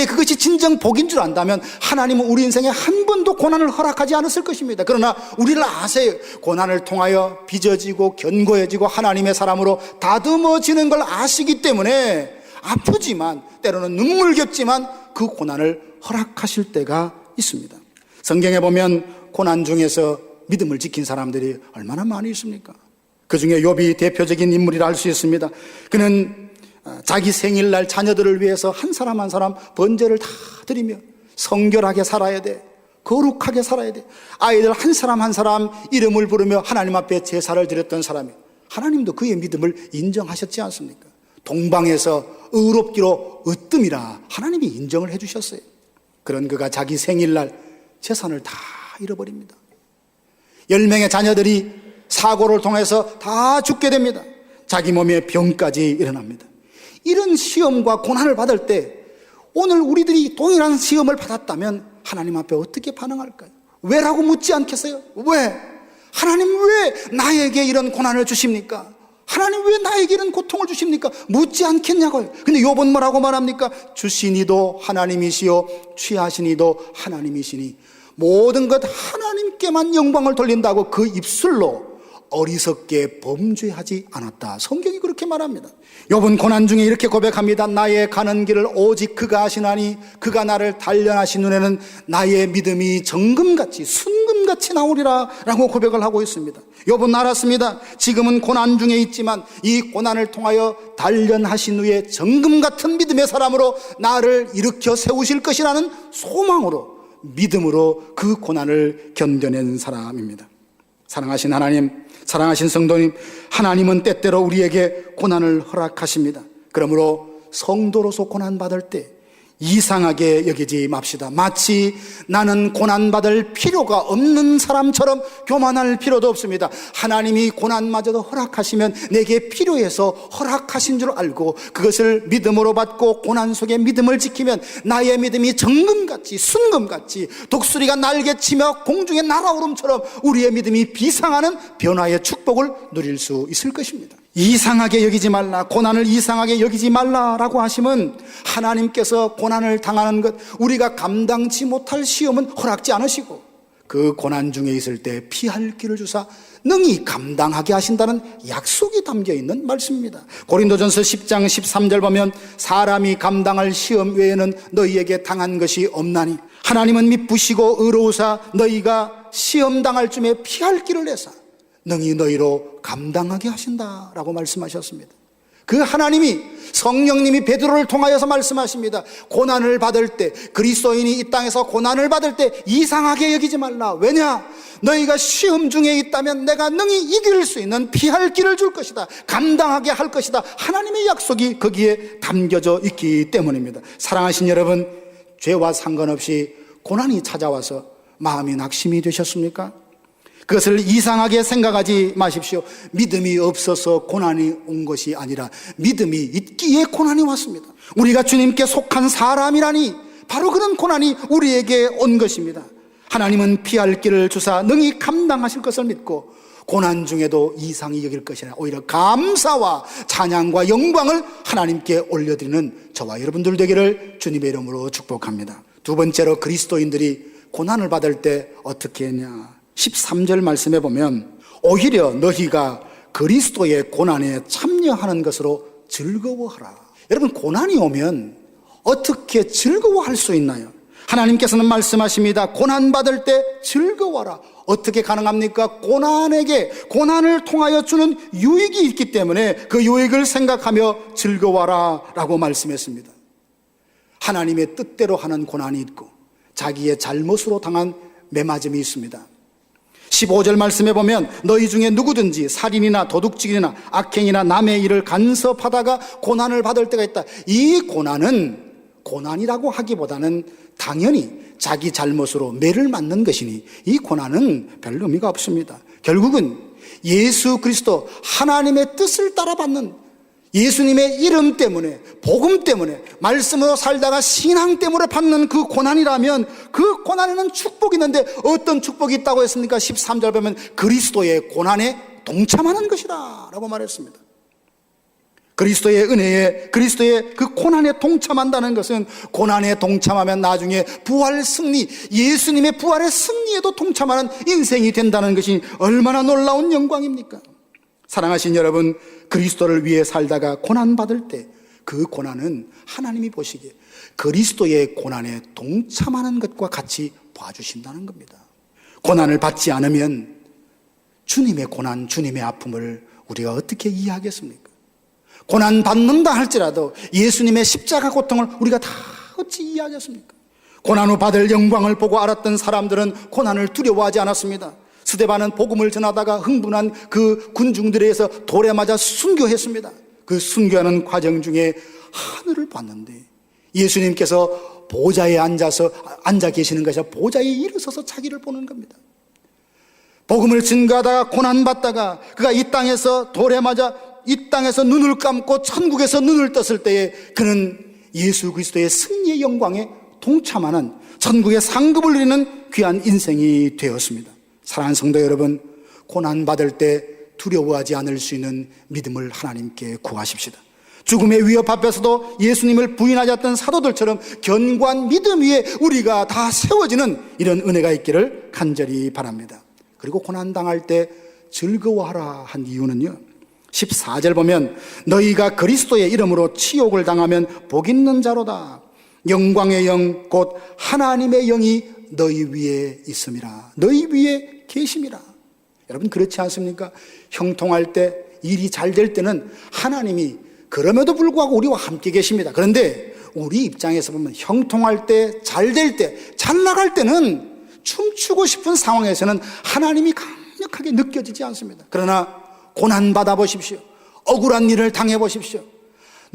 그것이 진정 복인 줄 안다면 하나님은 우리 인생에 한 번도 고난을 허락하지 않았을 것입니다. 그러나 우리를 아세요. 고난을 통하여 빚어지고 견고해지고 하나님의 사람으로 다듬어지는 걸 아시기 때문에 아프지만 때로는 눈물겹지만 그 고난을 허락하실 때가 있습니다. 성경에 보면 고난 중에서 믿음을 지킨 사람들이 얼마나 많이 있습니까? 그 중에 욥이 대표적인 인물이라 할 수 있습니다. 그는 자기 생일날 자녀들을 위해서 한 사람 한 사람 번제를 다 드리며 성결하게 살아야 돼. 거룩하게 살아야 돼. 아이들 한 사람 한 사람 이름을 부르며 하나님 앞에 제사를 드렸던 사람이 하나님도 그의 믿음을 인정하셨지 않습니까? 동방에서 의롭기로 으뜸이라 하나님이 인정을 해주셨어요. 그런 그가 자기 생일날 재산을 다 잃어버립니다. 10명의 자녀들이 사고를 통해서 다 죽게 됩니다. 자기 몸에 병까지 일어납니다. 이런 시험과 고난을 받을 때 오늘 우리들이 동일한 시험을 받았다면 하나님 앞에 어떻게 반응할까요? 왜라고 묻지 않겠어요? 왜? 하나님 왜 나에게 이런 고난을 주십니까? 하나님 왜 나에게 이런 고통을 주십니까? 묻지 않겠냐고요. 근데 욥은 뭐라고 말합니까? 주신 이도 하나님이시요 취하신 이도 하나님이시니 모든 것 하나님께만 영광을 돌린다고 그 입술로 어리석게 범죄하지 않았다. 성경이 그렇게 말합니다. 욥은 고난 중에 이렇게 고백합니다. 나의 가는 길을 오직 그가 아시나니 그가 나를 단련하신 눈에는 나의 믿음이 정금같이 순금같이 나오리라 라고 고백을 하고 있습니다. 욥은 알았습니다. 지금은 고난 중에 있지만 이 고난을 통하여 단련하신 후에 정금같은 믿음의 사람으로 나를 일으켜 세우실 것이라는 소망으로 믿음으로 그 고난을 견뎌낸 사람입니다. 사랑하신 하나님, 사랑하신 성도님, 하나님은 때때로 우리에게 고난을 허락하십니다. 그러므로 성도로서 고난받을 때 이상하게 여기지 맙시다. 마치 나는 고난받을 필요가 없는 사람처럼 교만할 필요도 없습니다. 하나님이 고난마저도 허락하시면 내게 필요해서 허락하신 줄 알고 그것을 믿음으로 받고 고난 속에 믿음을 지키면 나의 믿음이 정금같이 순금같이 독수리가 날개치며 공중에 날아오름처럼 우리의 믿음이 비상하는 변화의 축복을 누릴 수 있을 것입니다. 이상하게 여기지 말라, 고난을 이상하게 여기지 말라라고 하시면 하나님께서 고난을 당하는 것, 우리가 감당치 못할 시험은 허락지 않으시고 그 고난 중에 있을 때 피할 길을 주사 능히 감당하게 하신다는 약속이 담겨 있는 말씀입니다. 고린도전서 10장 13절 보면 사람이 감당할 시험 외에는 너희에게 당한 것이 없나니 하나님은 미쁘시고 의로우사 너희가 시험 당할 쯤에 피할 길을 내사 능히 너희로 감당하게 하신다라고 말씀하셨습니다. 그 하나님이 성령님이 베드로를 통하여서 말씀하십니다. 고난을 받을 때, 그리스도인이 이 땅에서 고난을 받을 때 이상하게 여기지 말라. 왜냐? 너희가 시험 중에 있다면 내가 능히 이길 수 있는 피할 길을 줄 것이다. 감당하게 할 것이다. 하나님의 약속이 거기에 담겨져 있기 때문입니다. 사랑하신 여러분, 죄와 상관없이 고난이 찾아와서 마음이 낙심이 되셨습니까? 그것을 이상하게 생각하지 마십시오. 믿음이 없어서 고난이 온 것이 아니라 믿음이 있기에 고난이 왔습니다. 우리가 주님께 속한 사람이라니 바로 그런 고난이 우리에게 온 것입니다. 하나님은 피할 길을 주사 능히 감당하실 것을 믿고 고난 중에도 이상히 여길 것이 아니라 오히려 감사와 찬양과 영광을 하나님께 올려드리는 저와 여러분들 되기를 주님의 이름으로 축복합니다. 두 번째로 그리스도인들이 고난을 받을 때 어떻게 했냐? 13절 말씀에 보면 오히려 너희가 그리스도의 고난에 참여하는 것으로 즐거워하라. 여러분, 고난이 오면 어떻게 즐거워할 수 있나요? 하나님께서는 말씀하십니다. 고난받을 때 즐거워하라. 어떻게 가능합니까? 고난을 통하여 주는 유익이 있기 때문에 그 유익을 생각하며 즐거워하라 라고 말씀했습니다. 하나님의 뜻대로 하는 고난이 있고 자기의 잘못으로 당한 매맞음이 있습니다. 15절 말씀에 보면 너희 중에 누구든지 살인이나 도둑질이나 악행이나 남의 일을 간섭하다가 고난을 받을 때가 있다. 이 고난은 고난이라고 하기보다는 당연히 자기 잘못으로 매를 맞는 것이니 이 고난은 별 의미가 없습니다. 결국은 예수 그리스도 하나님의 뜻을 따라 받는 예수님의 이름 때문에, 복음 때문에, 말씀으로 살다가 신앙 때문에 받는 그 고난이라면 그 고난에는 축복이 있는데 어떤 축복이 있다고 했습니까? 13절 보면 그리스도의 고난에 동참하는 것이다 라고 말했습니다. 그리스도의 은혜에, 그리스도의 그 고난에 동참한다는 것은 고난에 동참하면 나중에 부활 승리, 예수님의 부활의 승리에도 동참하는 인생이 된다는 것이 얼마나 놀라운 영광입니까? 사랑하신 여러분, 그리스도를 위해 살다가 고난받을 때 그 고난은 하나님이 보시기에 그리스도의 고난에 동참하는 것과 같이 봐주신다는 겁니다. 고난을 받지 않으면 주님의 고난, 주님의 아픔을 우리가 어떻게 이해하겠습니까? 고난 받는다 할지라도 예수님의 십자가 고통을 우리가 다 어찌 이해하겠습니까? 고난 후 받을 영광을 보고 알았던 사람들은 고난을 두려워하지 않았습니다. 스데반은 복음을 전하다가 흥분한 그 군중들에 의해서 돌에 맞아 순교했습니다. 그 순교하는 과정 중에 하늘을 봤는데 예수님께서 보좌에 앉아 계시는 것이 아니라 보좌에 일어서서 자기를 보는 겁니다. 복음을 증거하다가 고난받다가 그가 이 땅에서 돌에 맞아 이 땅에서 눈을 감고 천국에서 눈을 떴을 때에 그는 예수 그리스도의 승리의 영광에 동참하는 천국의 상급을 누리는 귀한 인생이 되었습니다. 사랑하는 성도 여러분, 고난받을 때 두려워하지 않을 수 있는 믿음을 하나님께 구하십시다. 죽음의 위협 앞에서도 예수님을 부인하지 않았던 사도들처럼 견고한 믿음 위에 우리가 다 세워지는 이런 은혜가 있기를 간절히 바랍니다. 그리고 고난당할 때 즐거워하라 한 이유는요, 14절 보면 너희가 그리스도의 이름으로 치욕을 당하면 복 있는 자로다. 영광의 영 곧 하나님의 영이 너희 위에 있음이라. 너희 위에 계심이라. 여러분, 그렇지 않습니까? 형통할 때, 일이 잘 될 때는 하나님이 그럼에도 불구하고 우리와 함께 계십니다. 그런데 우리 입장에서 보면 형통할 때, 잘 될 때, 잘 나갈 때는 춤추고 싶은 상황에서는 하나님이 강력하게 느껴지지 않습니다. 그러나 고난 받아보십시오. 억울한 일을 당해보십시오.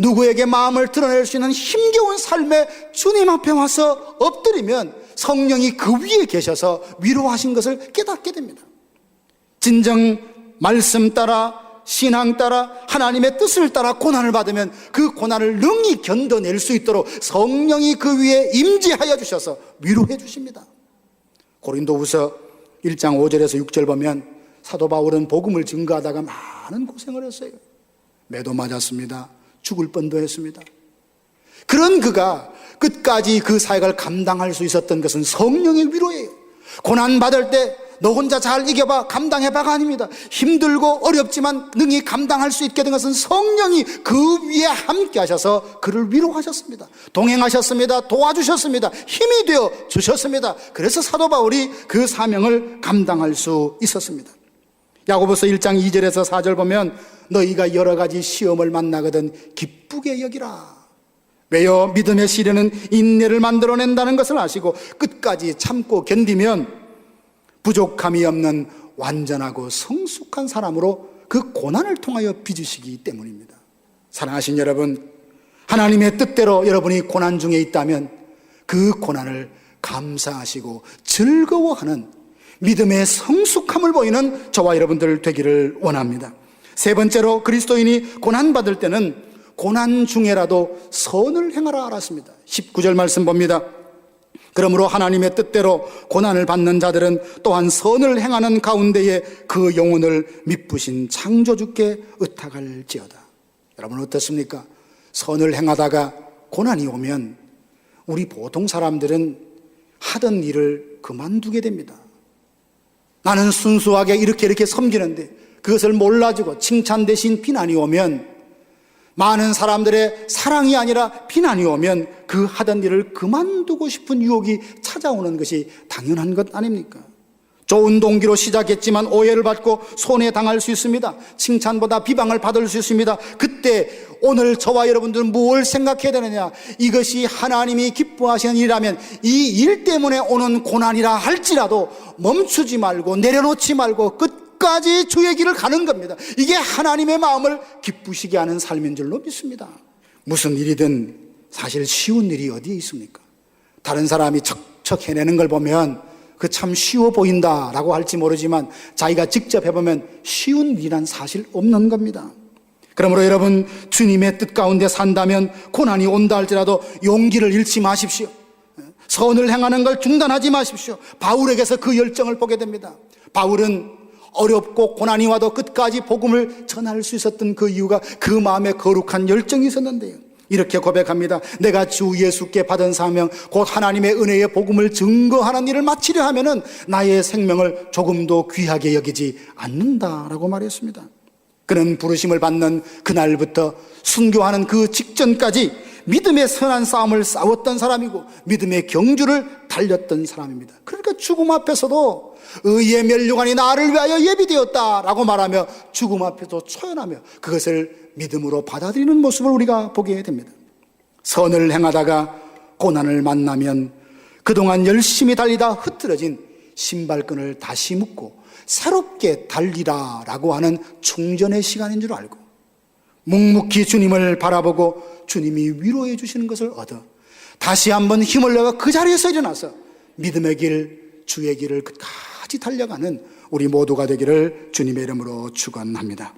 누구에게 마음을 드러낼 수 있는 힘겨운 삶에 주님 앞에 와서 엎드리면 성령이 그 위에 계셔서 위로하신 것을 깨닫게 됩니다. 진정 말씀 따라 신앙 따라 하나님의 뜻을 따라 고난을 받으면 그 고난을 능히 견뎌낼 수 있도록 성령이 그 위에 임재하여 주셔서 위로해 주십니다. 고린도후서 1장 5절에서 6절 보면 사도 바울은 복음을 증거하다가 많은 고생을 했어요. 매도 맞았습니다. 죽을 뻔도 했습니다. 그런 그가 끝까지 그 사역을 감당할 수 있었던 것은 성령의 위로예요. 고난받을 때 너 혼자 잘 이겨봐, 감당해봐가 아닙니다. 힘들고 어렵지만 능히 감당할 수 있게 된 것은 성령이 그 위에 함께 하셔서 그를 위로하셨습니다. 동행하셨습니다. 도와주셨습니다. 힘이 되어 주셨습니다. 그래서 사도 바울이 그 사명을 감당할 수 있었습니다. 야고보서 1장 2절에서 4절 보면 너희가 여러 가지 시험을 만나거든 기쁘게 여기라. 왜요? 믿음의 시련은 인내를 만들어낸다는 것을 아시고 끝까지 참고 견디면 부족함이 없는 완전하고 성숙한 사람으로 그 고난을 통하여 빚으시기 때문입니다. 사랑하신 여러분, 하나님의 뜻대로 여러분이 고난 중에 있다면 그 고난을 감사하시고 즐거워하는 믿음의 성숙함을 보이는 저와 여러분들 되기를 원합니다. 세 번째로 그리스도인이 고난받을 때는 고난 중에라도 선을 행하라 알았습니다. 19절 말씀 봅니다. 그러므로 하나님의 뜻대로 고난을 받는 자들은 또한 선을 행하는 가운데에 그 영혼을 미쁘신 창조주께 의탁할지어다. 여러분 어떻습니까? 선을 행하다가 고난이 오면 우리 보통 사람들은 하던 일을 그만두게 됩니다. 나는 순수하게 이렇게 섬기는데 그것을 몰라주고 칭찬 대신 비난이 오면, 많은 사람들의 사랑이 아니라 비난이 오면 그 하던 일을 그만두고 싶은 유혹이 찾아오는 것이 당연한 것 아닙니까? 좋은 동기로 시작했지만 오해를 받고 손해당할 수 있습니다. 칭찬보다 비방을 받을 수 있습니다. 그때 오늘 저와 여러분들은 무엇을 생각해야 되느냐? 이것이 하나님이 기뻐하시는 일이라면 이 일 때문에 오는 고난이라 할지라도 멈추지 말고 내려놓지 말고 끝까지 주의 길을 가는 겁니다. 이게 하나님의 마음을 기쁘시게 하는 삶인 줄로 믿습니다. 무슨 일이든 사실 쉬운 일이 어디에 있습니까? 다른 사람이 척척 해내는 걸 보면 그 참 쉬워 보인다라고 할지 모르지만 자기가 직접 해보면 쉬운 일이란 사실 없는 겁니다. 그러므로 여러분, 주님의 뜻 가운데 산다면 고난이 온다 할지라도 용기를 잃지 마십시오. 선을 행하는 걸 중단하지 마십시오. 바울에게서 그 열정을 보게 됩니다. 바울은 어렵고 고난이 와도 끝까지 복음을 전할 수 있었던 그 이유가 그 마음에 거룩한 열정이 있었는데요. 이렇게 고백합니다. 내가 주 예수께 받은 사명 곧 하나님의 은혜의 복음을 증거하는 일을 마치려 하면은 나의 생명을 조금도 귀하게 여기지 않는다라고 말했습니다. 그는 부르심을 받는 그날부터 순교하는 그 직전까지 믿음의 선한 싸움을 싸웠던 사람이고 믿음의 경주를 달렸던 사람입니다. 그러니까 죽음 앞에서도 의의 면류관이 나를 위하여 예비되었다라고 말하며 죽음 앞에서 초연하며 그것을 믿음으로 받아들이는 모습을 우리가 보게 됩니다. 선을 행하다가 고난을 만나면 그동안 열심히 달리다 흐트러진 신발끈을 다시 묶고 새롭게 달리라라고 하는 충전의 시간인 줄 알고 묵묵히 주님을 바라보고 주님이 위로해 주시는 것을 얻어 다시 한번 힘을 내어 그 자리에서 일어나서 믿음의 길, 주의 길을 끝까지 달려가는 우리 모두가 되기를 주님의 이름으로 축원합니다.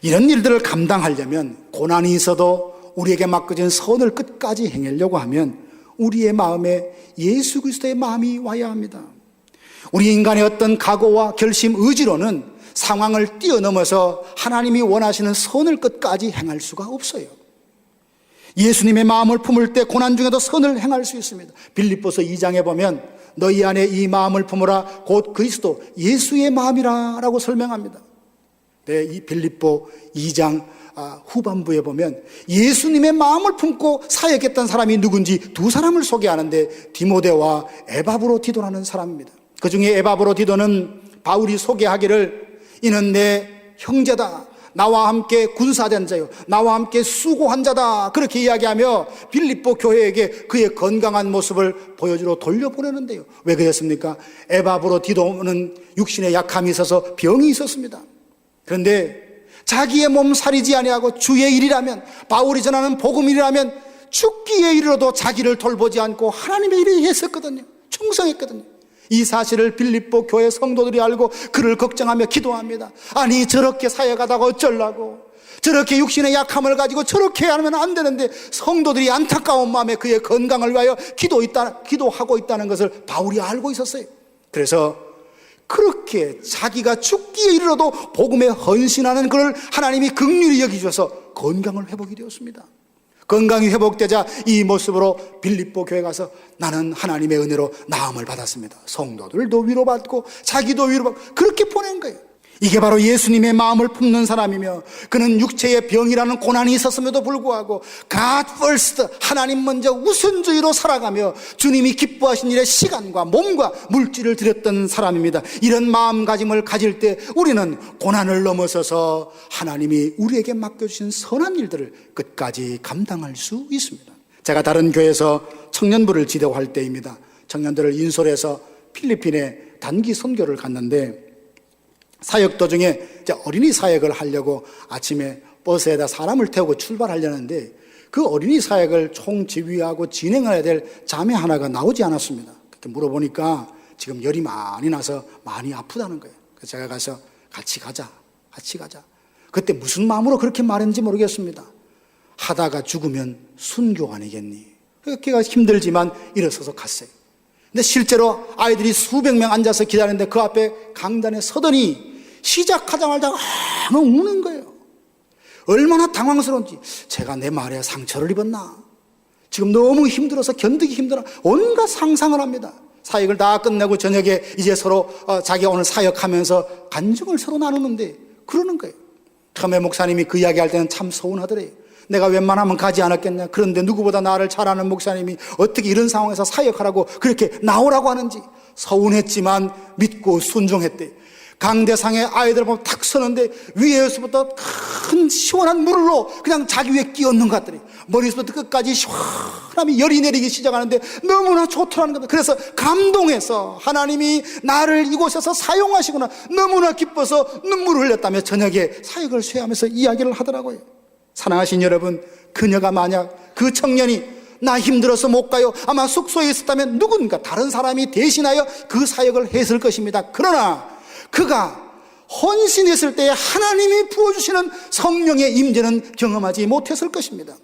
이런 일들을 감당하려면 고난이 있어도 우리에게 맡겨진 선을 끝까지 행하려고 하면 우리의 마음에 예수 그리스도의 마음이 와야 합니다. 우리 인간의 어떤 각오와 결심, 의지로는 상황을 뛰어넘어서 하나님이 원하시는 선을 끝까지 행할 수가 없어요. 예수님의 마음을 품을 때 고난 중에도 선을 행할 수 있습니다. 빌립보서 2장에 보면 너희 안에 이 마음을 품으라 곧 그리스도 예수의 마음이라 라고 설명합니다. 네, 이 빌립보 2장 후반부에 보면 예수님의 마음을 품고 사역했던 사람이 누군지 두 사람을 소개하는데 디모데와 에바브로디도라는 사람입니다. 그 중에 에바브로디도는 바울이 소개하기를 이는 내 형제다, 나와 함께 군사된 자요, 나와 함께 수고한 자다, 그렇게 이야기하며 빌립보 교회에게 그의 건강한 모습을 보여주러 돌려보내는데요. 왜 그랬습니까? 에바브로디도는 육신에 약함이 있어서 병이 있었습니다. 그런데 자기의 몸 살이지 아니하고 주의 일이라면, 바울이 전하는 복음이라면 죽기에 이르러도 자기를 돌보지 않고 하나님의 일을 했었거든요. 충성했거든요. 이 사실을 빌립보 교회 성도들이 알고 그를 걱정하며 기도합니다. 아니 저렇게 사역하다가 어쩌려고, 저렇게 육신의 약함을 가지고 저렇게 하면 안 되는데, 성도들이 안타까운 마음에 그의 건강을 위하여 기도하고 있다는 것을 바울이 알고 있었어요. 그래서 그렇게 자기가 죽기에 이르러도 복음에 헌신하는 그를 하나님이 긍휼히 여기셔서 건강을 회복이 되었습니다. 건강이 회복되자 이 모습으로 빌립보 교회 가서 나는 하나님의 은혜로 나음을 받았습니다. 성도들도 위로받고 자기도 위로받고 그렇게 보낸 거예요. 이게 바로 예수님의 마음을 품는 사람이며, 그는 육체의 병이라는 고난이 있었음에도 불구하고 God first, 하나님 먼저 우선주의로 살아가며 주님이 기뻐하신 일에 시간과 몸과 물질을 들였던 사람입니다. 이런 마음가짐을 가질 때 우리는 고난을 넘어서서 하나님이 우리에게 맡겨주신 선한 일들을 끝까지 감당할 수 있습니다. 제가 다른 교회에서 청년부를 지도할 때입니다. 청년들을 인솔해서 필리핀에 단기 선교를 갔는데, 사역 도중에 어린이 사역을 하려고 아침에 버스에다 사람을 태우고 출발하려는데, 그 어린이 사역을 총지휘하고 진행해야 될 자매 하나가 나오지 않았습니다. 그렇게 물어보니까 지금 열이 많이 나서 많이 아프다는 거예요. 그래서 제가 가서 같이 가자. 그때 무슨 마음으로 그렇게 말했는지 모르겠습니다. 하다가 죽으면 순교 아니겠니? 그렇게 힘들지만 일어서서 갔어요. 근데 실제로 아이들이 수백 명 앉아서 기다리는데 그 앞에 강단에 서더니 시작하자마자 우는 거예요. 얼마나 당황스러운지. 제가 내 말에 상처를 입었나? 지금 너무 힘들어서 견디기 힘들어. 온갖 상상을 합니다. 사역을 다 끝내고 저녁에 이제 서로 자기가 오늘 사역하면서 간증을 서로 나누는데 그러는 거예요. 처음에 목사님이 그 이야기할 때는 참 서운하더래요. 내가 웬만하면 가지 않았겠냐. 그런데 누구보다 나를 잘 아는 목사님이 어떻게 이런 상황에서 사역하라고 그렇게 나오라고 하는지. 서운했지만 믿고 순종했대. 강대상에 아이들 보면 탁 서는데 위에서부터 큰 시원한 물로 그냥 자기 위에 끼얹는 것 같더니 머리에서부터 끝까지 시원함이 열이 내리기 시작하는데 너무나 좋더라는 겁니다. 그래서 감동해서 하나님이 나를 이곳에서 사용하시구나 너무나 기뻐서 눈물을 흘렸다며 저녁에 사역을 쇠하면서 이야기를 하더라고요. 사랑하신 여러분, 그녀가 만약 그 청년이 나 힘들어서 못 가요, 아마 숙소에 있었다면 누군가 다른 사람이 대신하여 그 사역을 했을 것입니다. 그러나 그가 헌신했을 때에 하나님이 부어주시는 성령의 임재는 경험하지 못했을 것입니다.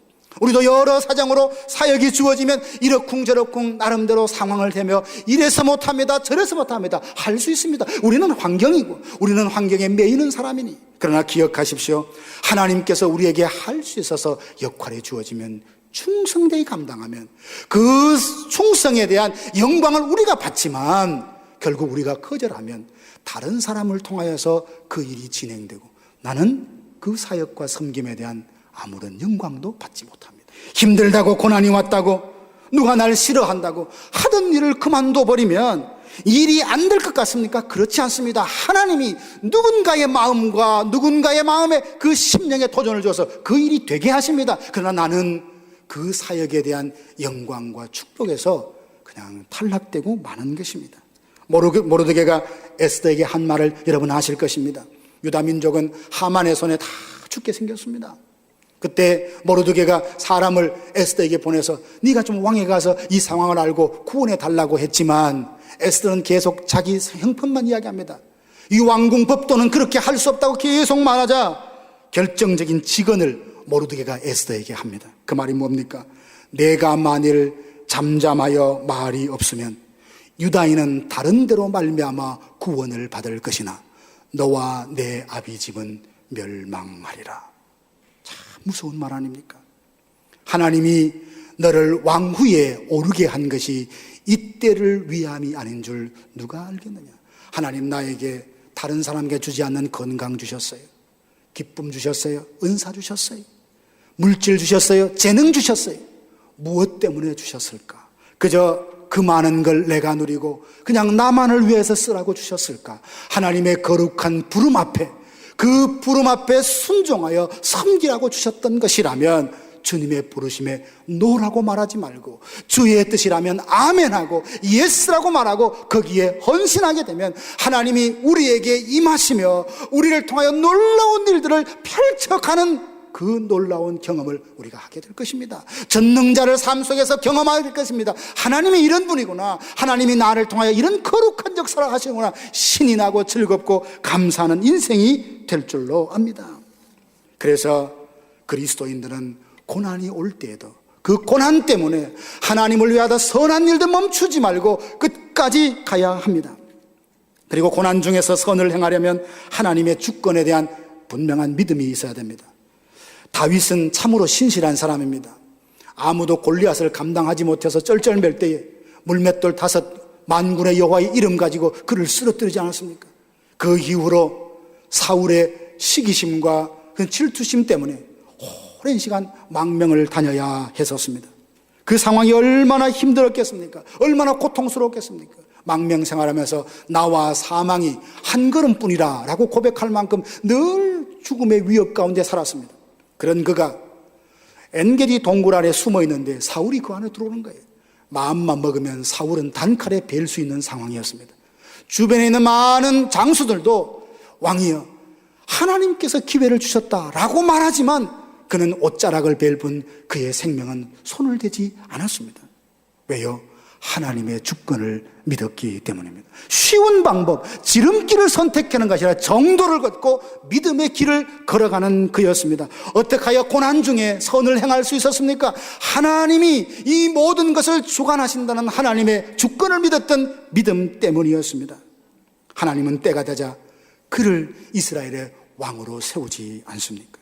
우리도 여러 사정으로 사역이 주어지면 이러쿵저러쿵 나름대로 상황을 대며 이래서 못합니다 저래서 못합니다 할 수 있습니다. 우리는 환경이고 우리는 환경에 매이는 사람이니. 그러나 기억하십시오. 하나님께서 우리에게 할 수 있어서 역할이 주어지면 충성되게 감당하면 그 충성에 대한 영광을 우리가 받지만 결국 우리가 거절하면 다른 사람을 통하여서 그 일이 진행되고 나는 그 사역과 섬김에 대한 아무런 영광도 받지 못합니다. 힘들다고 고난이 왔다고 누가 날 싫어한다고 하던 일을 그만둬 버리면 일이 안 될 것 같습니까? 그렇지 않습니다. 하나님이 누군가의 마음과 누군가의 마음에 그 심령에 도전을 줘서 그 일이 되게 하십니다. 그러나 나는 그 사역에 대한 영광과 축복에서 그냥 탈락되고 마는 것입니다. 모르드게가 에스더에게 한 말을 여러분 아실 것입니다. 유다 민족은 하만의 손에 다 죽게 생겼습니다. 그때 모르드게가 사람을 에스더에게 보내서 네가 좀 왕에 가서 이 상황을 알고 구원해 달라고 했지만 에스더는 계속 자기 형편만 이야기합니다. 이 왕궁 법도는 그렇게 할 수 없다고 계속 말하자 결정적인 직언을 모르드게가 에스더에게 합니다. 그 말이 뭡니까? 내가 만일 잠잠하여 말이 없으면 유다인은 다른 데로 말미암아 구원을 받을 것이나 너와 내 아비 집은 멸망하리라. 참 무서운 말 아닙니까? 하나님이 너를 왕후에 오르게 한 것이 이때를 위함이 아닌 줄 누가 알겠느냐. 하나님 나에게 다른 사람에게 주지 않는 건강 주셨어요. 기쁨 주셨어요. 은사 주셨어요. 물질 주셨어요. 재능 주셨어요. 무엇 때문에 주셨을까? 그저 그 많은 걸 내가 누리고 그냥 나만을 위해서 쓰라고 주셨을까? 하나님의 거룩한 부름 앞에 그 부름 앞에 순종하여 섬기라고 주셨던 것이라면 주님의 부르심에 노라고 말하지 말고 주의 뜻이라면 아멘하고 예스라고 말하고 거기에 헌신하게 되면 하나님이 우리에게 임하시며 우리를 통하여 놀라운 일들을 펼쳐가는 그 놀라운 경험을 우리가 하게 될 것입니다. 전능자를 삶 속에서 경험하게 될 것입니다. 하나님이 이런 분이구나, 하나님이 나를 통하여 이런 거룩한 역사를 하시는구나, 신이 나고 즐겁고 감사하는 인생이 될 줄로 압니다. 그래서 그리스도인들은 고난이 올 때에도 그 고난 때문에 하나님을 위하여 선한 일도 멈추지 말고 끝까지 가야 합니다. 그리고 고난 중에서 선을 행하려면 하나님의 주권에 대한 분명한 믿음이 있어야 됩니다. 다윗은 참으로 신실한 사람입니다. 아무도 골리앗을 감당하지 못해서 쩔쩔맬 때에 물맷돌 5 만군의 여호와의 이름 가지고 그를 쓰러뜨리지 않았습니까? 그 이후로 사울의 시기심과 그 질투심 때문에 오랜 시간 망명을 다녀야 했었습니다. 그 상황이 얼마나 힘들었겠습니까? 얼마나 고통스러웠겠습니까? 망명 생활하면서 나와 사망이 한 걸음뿐이라 라고 고백할 만큼 늘 죽음의 위협 가운데 살았습니다. 그런 그가 엔게디 동굴 아래 숨어 있는데 사울이 그 안에 들어오는 거예요. 마음만 먹으면 사울은 단칼에 벨 수 있는 상황이었습니다. 주변에 있는 많은 장수들도 왕이여 하나님께서 기회를 주셨다라고 말하지만 그는 옷자락을 벨 뿐 그의 생명은 손을 대지 않았습니다. 왜요? 하나님의 주권을 믿었기 때문입니다. 쉬운 방법, 지름길을 선택하는 것이 아니라 정도를 걷고 믿음의 길을 걸어가는 그였습니다. 어떻게 하여 고난 중에 선을 행할 수 있었습니까? 하나님이 이 모든 것을 주관하신다는 하나님의 주권을 믿었던 믿음 때문이었습니다. 하나님은 때가 되자 그를 이스라엘의 왕으로 세우지 않습니까?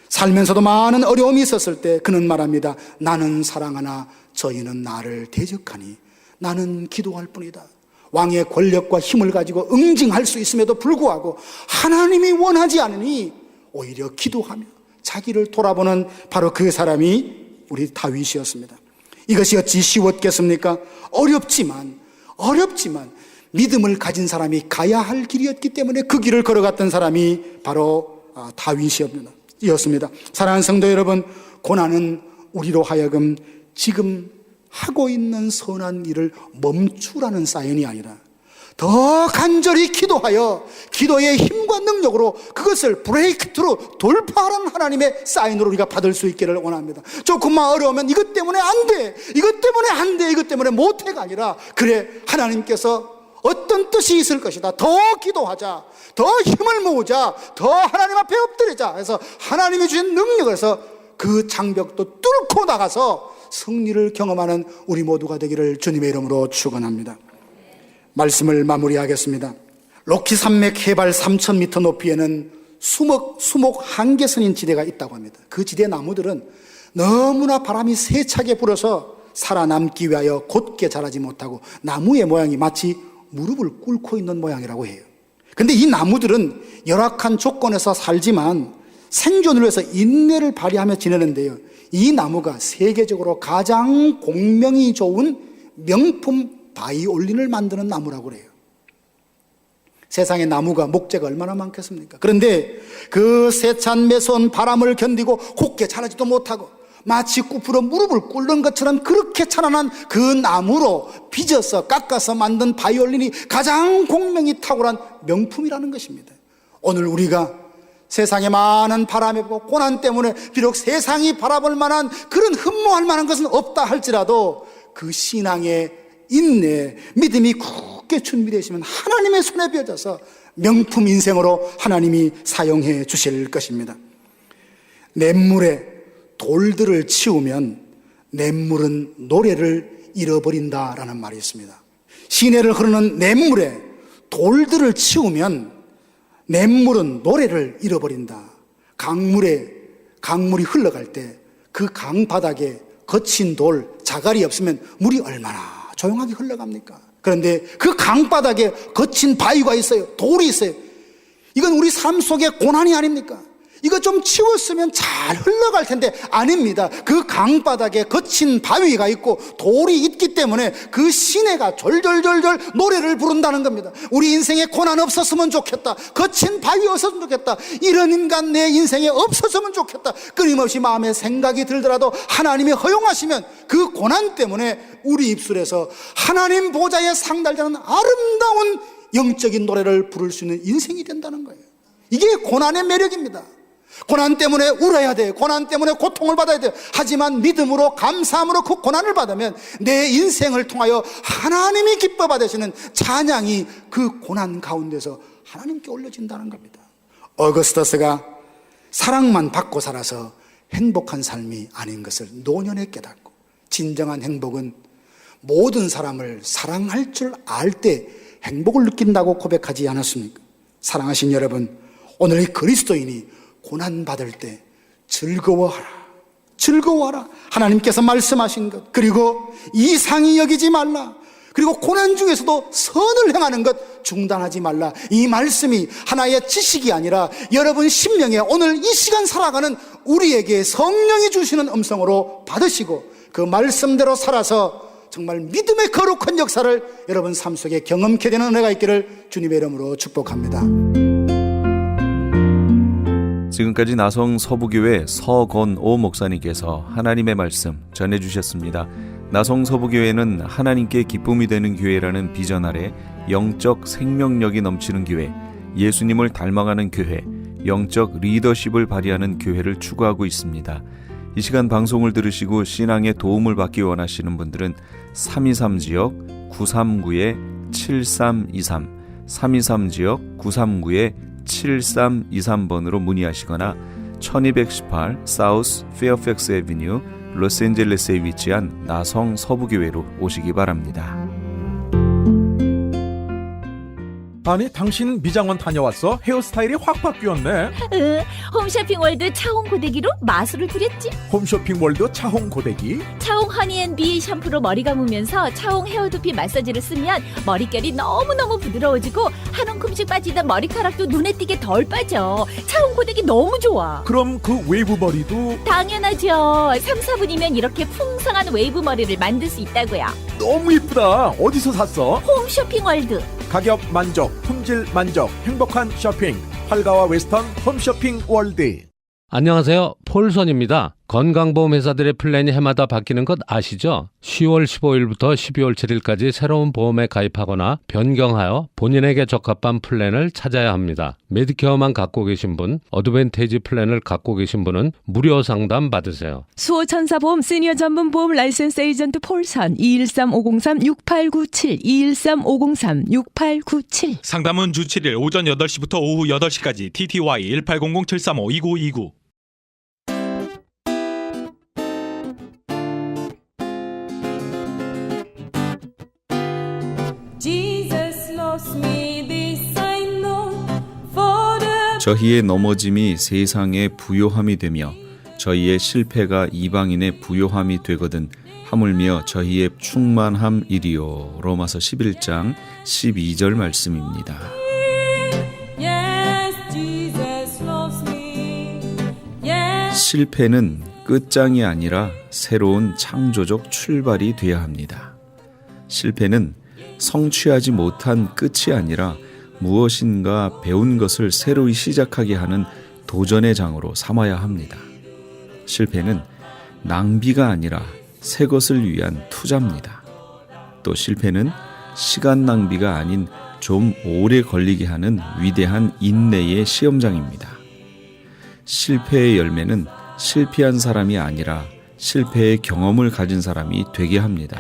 살면서도 많은 어려움이 있었을 때 그는 말합니다. 나는 사랑하나 저희는 나를 대적하니 나는 기도할 뿐이다. 왕의 권력과 힘을 가지고 응징할 수 있음에도 불구하고 하나님이 원하지 않으니 오히려 기도하며 자기를 돌아보는 바로 그 사람이 우리 다윗이었습니다. 이것이 어찌 쉬웠겠습니까? 어렵지만 믿음을 가진 사람이 가야 할 길이었기 때문에 그 길을 걸어갔던 사람이 바로 다윗이었습니다. 사랑하는 성도 여러분, 고난은 우리로 하여금 지금 하고 있는 선한 일을 멈추라는 사인이 아니라 더 간절히 기도하여 기도의 힘과 능력으로 그것을 브레이크트루 돌파하는 하나님의 사인으로 우리가 받을 수 있기를 원합니다. 조금만 어려우면 이것 때문에 안 돼, 이것 때문에 못해가 아니라 그래 하나님께서 어떤 뜻이 있을 것이다. 더 기도하자, 더 힘을 모으자, 더 하나님 앞에 엎드리자 해서 하나님이 주신 능력을 해서 그 장벽도 뚫고 나가서 승리를 경험하는 우리 모두가 되기를 주님의 이름으로 축원합니다. 말씀을 마무리하겠습니다. 로키 산맥 해발 3,000m 높이에는 수목 한계선인 지대가 있다고 합니다. 그 지대 나무들은 너무나 바람이 세차게 불어서 살아남기 위하여 곧게 자라지 못하고 나무의 모양이 마치 무릎을 꿇고 있는 모양이라고 해요. 그런데 이 나무들은 열악한 조건에서 살지만 생존을 위해서 인내를 발휘하며 지내는데요, 이 나무가 세계적으로 가장 공명이 좋은 명품 바이올린을 만드는 나무라고 그래요. 세상에 나무가 목재가 얼마나 많겠습니까? 그런데 그 세찬 매서운 바람을 견디고 곧게 자라지도 못하고 마치 굽으로 무릎을 꿇는 것처럼 그렇게 찬란한 그 나무로 빚어서 깎아서 만든 바이올린이 가장 공명이 탁월한 명품이라는 것입니다. 오늘 우리가 세상에 많은 바람이 불고 고난 때문에 비록 세상이 바라볼 만한 그런 흠모할 만한 것은 없다 할지라도 그 신앙의 인내, 믿음이 굳게 준비되시면 하나님의 손에 벼져서 명품 인생으로 하나님이 사용해 주실 것입니다. 냇물에 돌들을 치우면 냇물은 노래를 잃어버린다라는 말이 있습니다. 시내를 흐르는 냇물에 돌들을 치우면 냇물은 노래를 잃어버린다. 강물이 흘러갈 때 그 강바닥에 거친 돌, 자갈이 없으면 물이 얼마나 조용하게 흘러갑니까? 그런데 그 강바닥에 거친 바위가 있어요. 돌이 있어요. 이건 우리 삶 속의 고난이 아닙니까? 이거 좀 치웠으면 잘 흘러갈 텐데 아닙니다. 그 강바닥에 거친 바위가 있고 돌이 있기 때문에 그 시내가 졸졸졸졸 노래를 부른다는 겁니다. 우리 인생에 고난 없었으면 좋겠다. 거친 바위 없었으면 좋겠다. 이런 인간 내 인생에 없었으면 좋겠다. 끊임없이 마음에 생각이 들더라도 하나님이 허용하시면 그 고난 때문에 우리 입술에서 하나님 보좌에 상달되는 아름다운 영적인 노래를 부를 수 있는 인생이 된다는 거예요. 이게 고난의 매력입니다. 고난 때문에 울어야 돼. 고난 때문에 고통을 받아야 돼. 하지만 믿음으로 감사함으로 그 고난을 받으면 내 인생을 통하여 하나님이 기뻐 받으시는 찬양이 그 고난 가운데서 하나님께 올려진다는 겁니다. 어거스터스가 사랑만 받고 살아서 행복한 삶이 아닌 것을 노년에 깨닫고, 진정한 행복은 모든 사람을 사랑할 줄 알 때 행복을 느낀다고 고백하지 않았습니까? 사랑하신 여러분, 오늘 이 그리스도인이 고난받을 때 즐거워하라. 즐거워하라. 하나님께서 말씀하신 것, 그리고 이상히 여기지 말라. 그리고 고난 중에서도 선을 행하는 것 중단하지 말라. 이 말씀이 하나의 지식이 아니라 여러분 심령에 오늘 이 시간 살아가는 우리에게 성령이 주시는 음성으로 받으시고 그 말씀대로 살아서 정말 믿음의 거룩한 역사를 여러분 삶 속에 경험케 되는 은혜가 있기를 주님의 이름으로 축복합니다. 지금까지 나성 서부교회 서건오 목사님께서 하나님의 말씀 전해주셨습니다. 나성 서부교회는 하나님께 기쁨이 되는 교회라는 비전 아래 영적 생명력이 넘치는 교회, 예수님을 닮아가는 교회, 영적 리더십을 발휘하는 교회를 추구하고 있습니다. 이 시간 방송을 들으시고 신앙에 도움을 받기 원하시는 분들은 323지역 939-7323 323지역 939-7323번으로 문의하시거나 1218 사우스 페어팩스 애비뉴 로스앤젤레스에 위치한 나성 서부교회로 오시기 바랍니다. 아니 당신 미장원 다녀왔어? 헤어스타일이 확 바뀌었네. 홈쇼핑월드 차홍 고데기로 마술을 부렸지. 홈쇼핑월드 차홍 고데기. 차홍 허니앤비 샴푸로 머리 감으면서 차홍 헤어두피 마사지를 쓰면 머릿결이 너무너무 부드러워지고 한 움큼씩 빠지던 머리카락도 눈에 띄게 덜 빠져. 차홍 고데기 너무 좋아. 그럼 그 웨이브 머리도? 당연하죠. 3-4분이면 이렇게 풍성한 웨이브 머리를 만들 수 있다고요. 너무 이쁘다. 어디서 샀어? 홈쇼핑월드. 가격 만족, 품질 만족, 행복한 쇼핑. 활가와 웨스턴 홈쇼핑 월드. 안녕하세요. 폴선입니다. 건강보험 회사들의 플랜이 해마다 바뀌는 것 아시죠? 10월 15일부터 12월 7일까지 새로운 보험에 가입하거나 변경하여 본인에게 적합한 플랜을 찾아야 합니다. 메디케어만 갖고 계신 분, 어드밴티지 플랜을 갖고 계신 분은 무료 상담 받으세요. 수호천사보험 시니어 전문 보험 라이센스 에이전트 폴선 213-503-6897 213-503-6897 상담은 주 7일 오전 8시부터 오후 8시까지. TTY 1800-735-2929. 저희의 넘어짐이 세상의 부요함이 되며 저희의 실패가 이방인의 부요함이 되거든 하물며 저희의 충만함이리요. 로마서 11장 12절 말씀입니다. 실패는 끝장이 아니라 새로운 창조적 출발이 되어야 합니다. 실패는 성취하지 못한 끝이 아니라 무엇인가 배운 것을 새로이 시작하게 하는 도전의 장으로 삼아야 합니다. 실패는 낭비가 아니라 새 것을 위한 투자입니다. 또 실패는 시간 낭비가 아닌 좀 오래 걸리게 하는 위대한 인내의 시험장입니다. 실패의 열매는 실패한 사람이 아니라 실패의 경험을 가진 사람이 되게 합니다.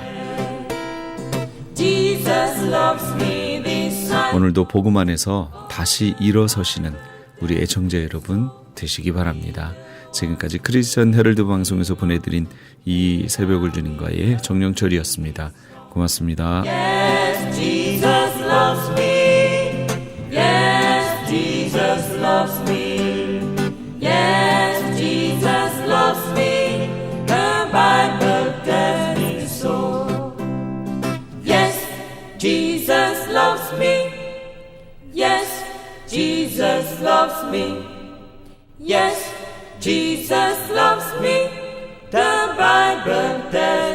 오늘도 복음 안에서 다시 일어서시는 우리 애청자 여러분 되시기 바랍니다. 지금까지 크리스천 헤럴드 방송에서 보내드린 이 새벽을 주님과의 정영철이었습니다. 고맙습니다. Yes, Jesus loves me. Yes, Jesus loves me. Yes, Jesus loves me. The Bible tells me so. Yes, Jesus loves me. Yes, Jesus loves me. Yes, Jesus loves me. The Bible tells